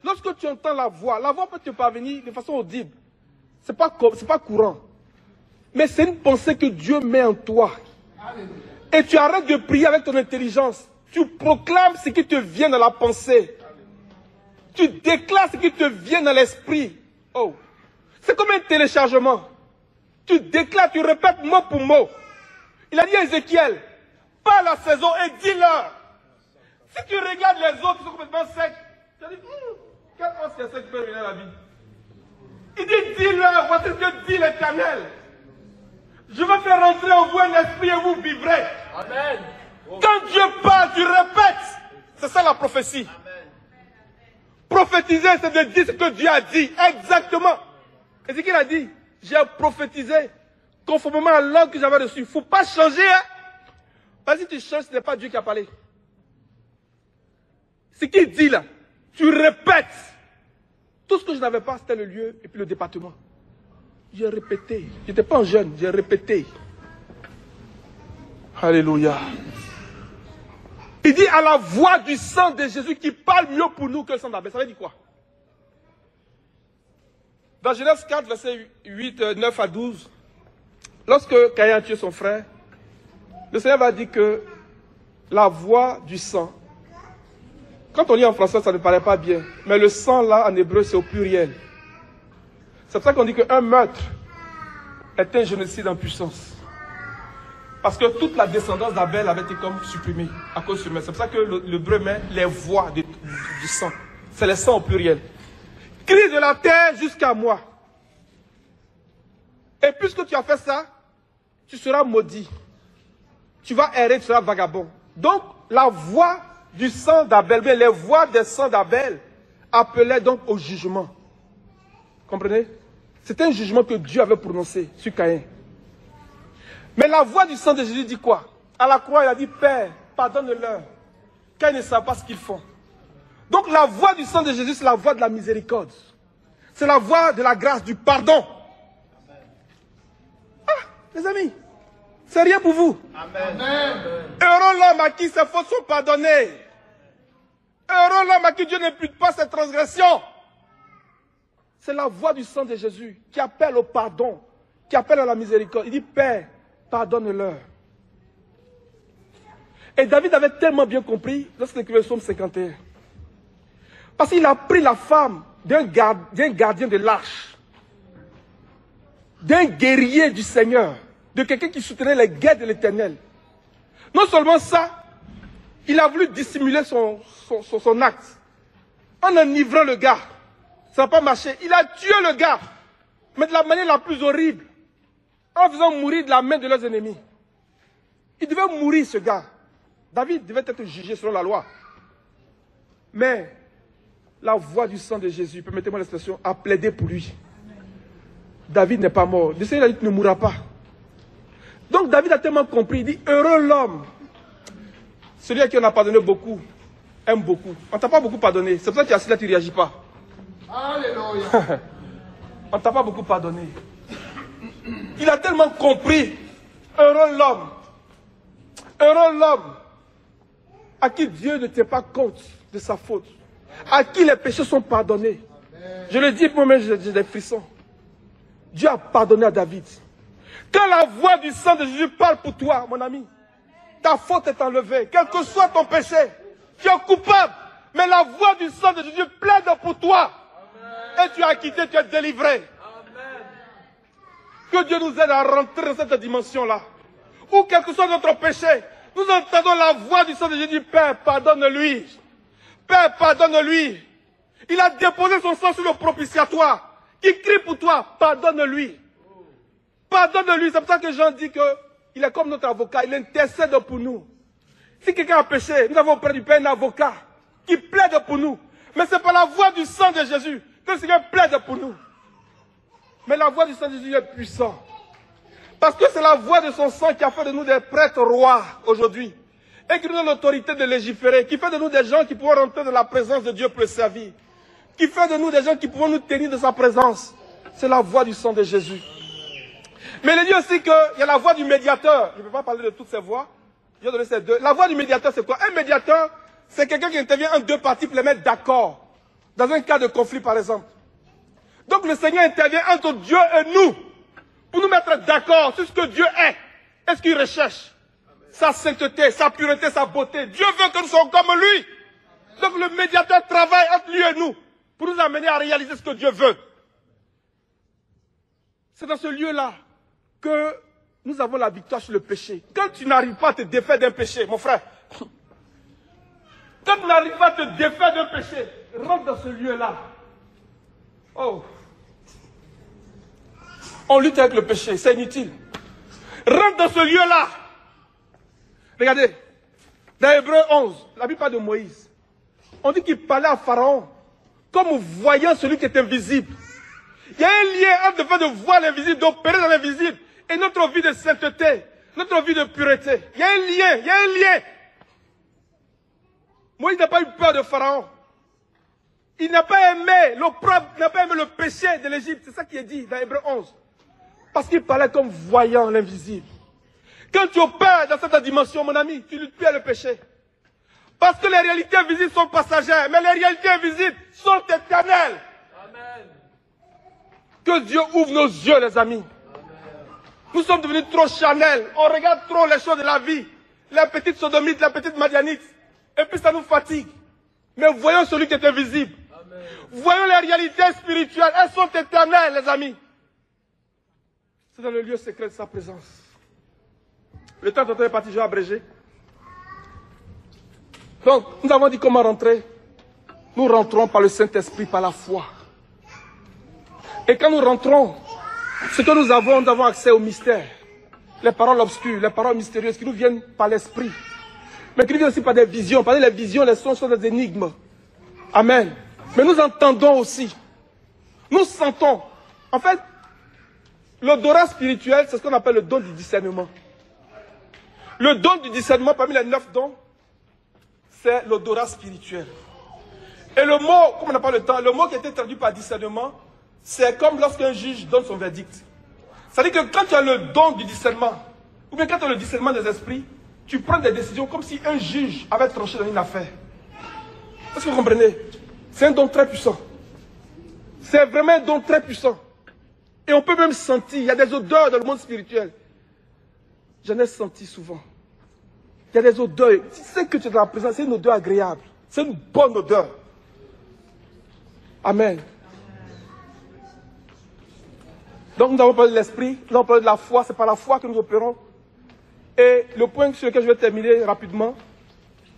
Lorsque tu entends la voix peut te parvenir de façon audible. C'est pas courant. Mais c'est une pensée que Dieu met en toi. Et tu arrêtes de prier avec ton intelligence. Tu proclames ce qui te vient dans la pensée. Tu déclares ce qui te vient dans l'esprit. Oh. C'est comme un téléchargement. Tu déclares, tu répètes mot pour mot. Il a dit à Ézéchiel, parle la saison et dis-leur. Si tu regardes les autres qui sont complètement secs, tu dis, quel ancien sec peut venir à la vie? Il dit, dis-leur, voici ce que dit l'Éternel. Je vais faire rentrer en vous un esprit et vous vivrez. Amen. Quand Dieu parle, tu répètes. C'est ça la prophétie. Amen. Prophétiser, c'est de dire ce que Dieu a dit. Exactement. Et ce qu'il a dit, j'ai prophétisé conformément à l'ordre que j'avais reçu. Il ne faut pas changer. Hein? Parce que si tu changes, ce n'est pas Dieu qui a parlé. Ce qu'il dit là, tu répètes. Tout ce que je n'avais pas, c'était le lieu et puis le département. J'ai répété. Je n'étais pas un jeune, j'ai répété. Alléluia. Il dit à la voix du sang de Jésus qui parle mieux pour nous que le sang d'Abel. Ça veut dire quoi? Dans Genèse 4, versets 8, 9 à 12, lorsque Caïn a tué son frère, le Seigneur va dire que la voix du sang, quand on lit en français, ça ne paraît pas bien, mais le sang là, en hébreu, c'est au pluriel. C'est pour ça qu'on dit qu'un meurtre est un génocide en puissance. Parce que toute la descendance d'Abel avait été comme supprimée à cause du meurtre. C'est pour ça que le breu met les voix du sang. C'est le sang au pluriel. Crie de la terre jusqu'à moi. Et puisque tu as fait ça, tu seras maudit. Tu vas errer, tu seras vagabond. Donc, la voix du sang d'Abel, bien les voix des sangs d'Abel appelaient donc au jugement. Comprenez? C'était un jugement que Dieu avait prononcé sur Caïn. Mais la voix du sang de Jésus dit quoi? À la croix, il a dit, Père, pardonne-leur, car ils ne savent pas ce qu'ils font. Donc la voix du sang de Jésus, c'est la voix de la miséricorde. C'est la voix de la grâce, du pardon. Ah, les amis, c'est rien pour vous. Amen. Heureux l'homme à qui ses fautes sont pardonnées. Heureux l'homme à qui Dieu n'impute pas ses transgressions. C'est la voix du sang de Jésus qui appelle au pardon, qui appelle à la miséricorde. Il dit, Père, pardonne-leur. Et David avait tellement bien compris lorsqu'il écrivait le psaume 51. Parce qu'il a pris la femme d'un gardien de l'arche, d'un guerrier du Seigneur, de quelqu'un qui soutenait les guerres de l'Éternel. Non seulement ça, il a voulu dissimuler son acte en enivrant le gars. Ça n'a pas marché. Il a tué le gars, mais de la manière la plus horrible, en faisant mourir de la main de leurs ennemis. Il devait mourir, ce gars. David devait être jugé selon la loi. Mais la voix du sang de Jésus, permettez-moi l'expression, a plaidé pour lui. David n'est pas mort. Le Seigneur a dit, tu ne mourras pas. Donc David a tellement compris, il dit, heureux l'homme. Celui à qui on a pardonné beaucoup, aime beaucoup. On ne t'a pas beaucoup pardonné. C'est pour ça que tu es assis là, tu ne réagis pas. Alléluia. On ne t'a pas beaucoup pardonné. Il a tellement compris, heureux l'homme à qui Dieu ne tient pas compte de sa faute, à qui les péchés sont pardonnés. Amen. Je le dis pour moi-même, j'ai des frissons. Dieu a pardonné à David. Quand la voix du sang de Jésus parle pour toi, mon ami, ta faute est enlevée, quel que soit ton péché, tu es coupable, mais la voix du sang de Jésus plaide pour toi. Amen. Et tu es acquitté, tu es délivré. Que Dieu nous aide à rentrer dans cette dimension-là. Où quel que soit notre péché, nous entendons la voix du sang de Jésus. Père, pardonne-lui. Père, pardonne-lui. Il a déposé son sang sur le propitiatoire. Qui crie pour toi, pardonne-lui. Pardonne-lui. C'est pour ça que Jean dit qu'il est comme notre avocat. Il intercède pour nous. Si quelqu'un a péché, nous avons auprès du Père un avocat qui plaide pour nous. Mais c'est par la voix du sang de Jésus que le Seigneur plaide pour nous. Mais la voix du sang de Jésus est puissante. Parce que c'est la voix de son sang qui a fait de nous des prêtres rois aujourd'hui. Et qui nous donne l'autorité de légiférer. Qui fait de nous des gens qui pourront rentrer dans la présence de Dieu pour le servir. Qui fait de nous des gens qui pourront nous tenir de sa présence. C'est la voix du sang de Jésus. Mais il dit aussi qu'il y a la voix du médiateur. Je ne vais pas parler de toutes ces voix. Je vais donner ces deux. La voix du médiateur, c'est quoi? Un médiateur, c'est quelqu'un qui intervient en deux parties pour les mettre d'accord. Dans un cas de conflit, par exemple. Donc le Seigneur intervient entre Dieu et nous. Pour nous mettre d'accord sur ce que Dieu est. Et ce qu'il recherche. Sa sainteté, sa pureté, sa beauté. Dieu veut que nous soyons comme lui. Donc le médiateur travaille entre lui et nous. Pour nous amener à réaliser ce que Dieu veut. C'est dans ce lieu-là que nous avons la victoire sur le péché. Quand tu n'arrives pas à te défaire d'un péché, mon frère. Quand tu n'arrives pas à te défaire d'un péché, rentre dans ce lieu-là. Oh. On lutte avec le péché, c'est inutile. Rentre dans ce lieu-là. Regardez, dans Hébreux 11, la Bible parle de Moïse. On dit qu'il parlait à Pharaon comme voyant celui qui est invisible. Il y a un lien entre le fait de voir l'invisible, d'opérer dans l'invisible, et notre vie de sainteté, notre vie de pureté. Il y a un lien, il y a un lien. Moïse n'a pas eu peur de Pharaon. Il n'a pas aimé l'opprobre, il n'a pas aimé le péché de l'Égypte. C'est ça qui est dit dans Hébreux 11. Parce qu'il parlait comme voyant l'invisible. Quand tu opères dans cette dimension, mon ami, tu luttes plus avec le péché. Parce que les réalités invisibles sont passagères, mais les réalités invisibles sont éternelles. Amen. Que Dieu ouvre nos yeux, les amis. Amen. Nous sommes devenus trop charnels. On regarde trop les choses de la vie. Les petites sodomites, les petites madianites. Et puis ça nous fatigue. Mais voyons celui qui est invisible. Amen. Voyons les réalités spirituelles. Elles sont éternelles, les amis. C'est dans le lieu secret de sa présence. Le temps est parti, je vais abréger. Donc, nous avons dit comment rentrer. Nous rentrons par le Saint-Esprit, par la foi. Et quand nous rentrons, ce que nous avons accès au mystère. Les paroles obscures, les paroles mystérieuses qui nous viennent par l'Esprit. Mais qui nous viennent aussi par des visions. Parce que les visions, les sons sont des énigmes. Amen. Mais nous entendons aussi. Nous sentons. En fait, l'odorat spirituel, c'est ce qu'on appelle le don du discernement. Le don du discernement, parmi les 9 dons, c'est l'odorat spirituel. Et le mot, comme on n'a pas le temps, le mot qui a été traduit par discernement, c'est comme lorsqu'un juge donne son verdict. C'est-à-dire que quand tu as le don du discernement, ou bien quand tu as le discernement des esprits, tu prends des décisions comme si un juge avait tranché dans une affaire. Est-ce que vous comprenez? C'est un don très puissant. C'est vraiment un don très puissant. Et on peut même sentir, il y a des odeurs dans le monde spirituel. J'en ai senti souvent. Il y a des odeurs. Tu sais que tu es dans la présence, c'est une odeur agréable. C'est une bonne odeur. Amen. Donc nous avons parlé de l'esprit, nous avons parlé de la foi, c'est par la foi que nous opérons. Et le point sur lequel je vais terminer rapidement,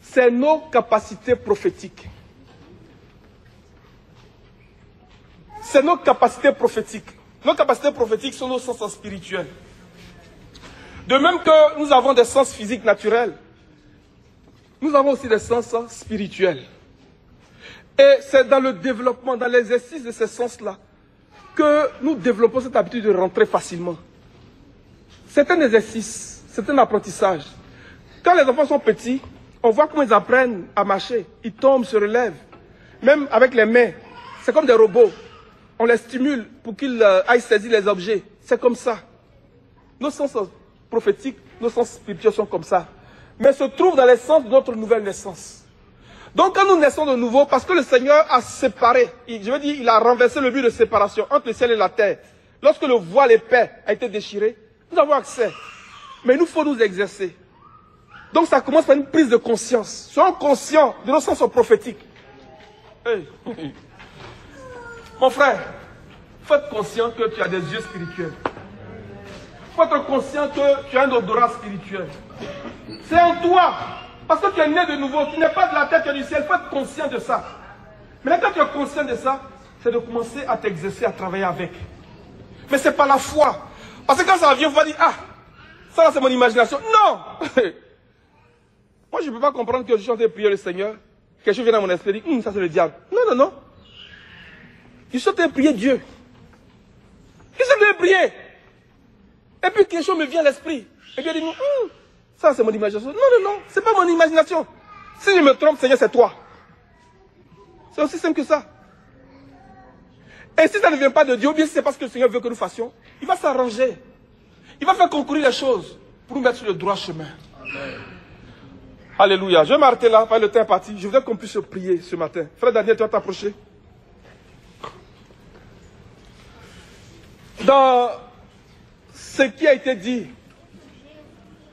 c'est nos capacités prophétiques. C'est nos capacités prophétiques. Nos capacités prophétiques sont nos sens spirituels. De même que nous avons des sens physiques naturels, nous avons aussi des sens spirituels. Et c'est dans le développement, dans l'exercice de ces sens-là, que nous développons cette habitude de rentrer facilement. C'est un exercice, c'est un apprentissage. Quand les enfants sont petits, on voit comment ils apprennent à marcher. Ils tombent, se relèvent. Même avec les mains, c'est comme des robots. On les stimule pour qu'ils aillent saisir les objets. C'est comme ça. Nos sens prophétiques, nos sens spirituels sont comme ça. Mais se trouvent dans les sens de notre nouvelle naissance. Donc quand nous naissons de nouveau, parce que le Seigneur a séparé, je veux dire, il a renversé le mur de séparation entre le ciel et la terre. Lorsque le voile épais a été déchiré, nous avons accès. Mais il nous faut nous exercer. Donc ça commence par une prise de conscience. Soyons conscients de nos sens prophétiques. Hey. Mon frère, faut être conscient que tu as des yeux spirituels. Faut être conscient que tu as un odorat spirituel. C'est en toi. Parce que tu es né de nouveau, tu n'es pas de la terre, tu es du ciel, il faut être conscient de ça. Mais quand tu es conscient de ça, c'est de commencer à t'exercer, à travailler avec. Mais c'est pas la foi. Parce que quand ça vient, on va dire, ah, ça là c'est mon imagination. Non. Moi je ne peux pas comprendre que je suis en train de prier le Seigneur, quelque chose vient dans mon esprit, dit, ça c'est le diable. Non, non, non. Je suis en train de prier Dieu. Je suis en train de prier. Et puis quelque chose me vient à l'esprit. Et Dieu dit, ça c'est mon imagination. Non, non, non, c'est pas mon imagination. Si je me trompe, Seigneur, c'est toi. C'est aussi simple que ça. Et si ça ne vient pas de Dieu, ou bien si c'est parce que le Seigneur veut que nous fassions, il va s'arranger. Il va faire concourir les choses pour nous mettre sur le droit chemin. Amen. Alléluia. Je vais m'arrêter là, le temps est parti. Je voudrais qu'on puisse prier ce matin. Frère Daniel, tu vas t'approcher. Dans ce qui a été dit,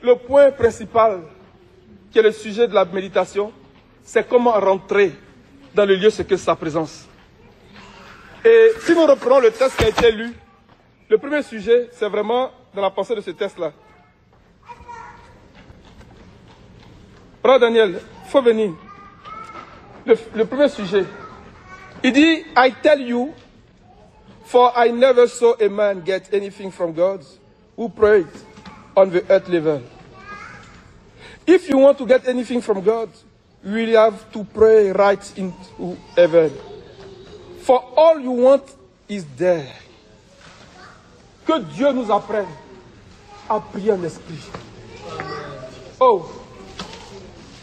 le point principal, qui est le sujet de la méditation, c'est comment rentrer dans le lieu secret de sa présence. Et si nous reprenons le texte qui a été lu, le premier sujet, c'est vraiment dans la pensée de ce texte-là. Frère Daniel, il faut venir. Le premier sujet, il dit, I tell you, for I never saw a man get anything from God who prayed on the earth level. If you want to get anything from God, you will have to pray right into heaven. For all you want is there. Que Dieu nous apprenne à prier en esprit. Oh,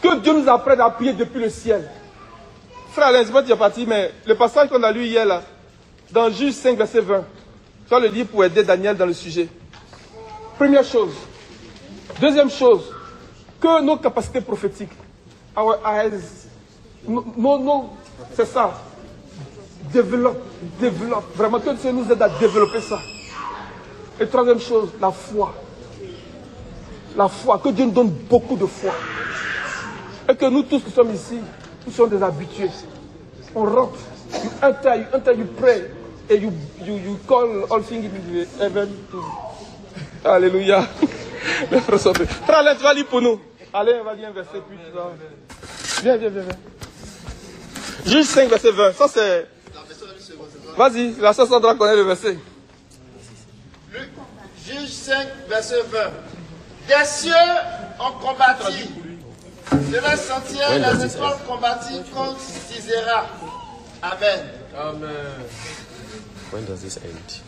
que Dieu nous apprenne à prier depuis le ciel. Frère Alain, c'est pas tu es parti, mais le passage qu'on a lu hier là, dans Juge 5, verset 20, tu vas le lire pour aider Daniel dans le sujet. Première chose. Deuxième chose, que nos capacités prophétiques, our eyes, c'est ça, développe, vraiment que Dieu nous aide à développer ça. Et troisième chose, la foi. La foi, que Dieu nous donne beaucoup de foi. Et que nous tous qui sommes ici, nous sommes des habitués. On rentre enter, you pray, and you call all things in the heaven. Alléluia. Frère, allez, tu vas lire pour nous. Allez, on va lire un verset, puis tu vas... Viens. Juge 5, verset 20. Ça, c'est... Vas-y, la sœur Sandra connaît le verset. Juge 5, verset 20. Des cieux ont combattu. De la sentière, les étoiles combattues contre Sisera. Amen. Amen. When does this end?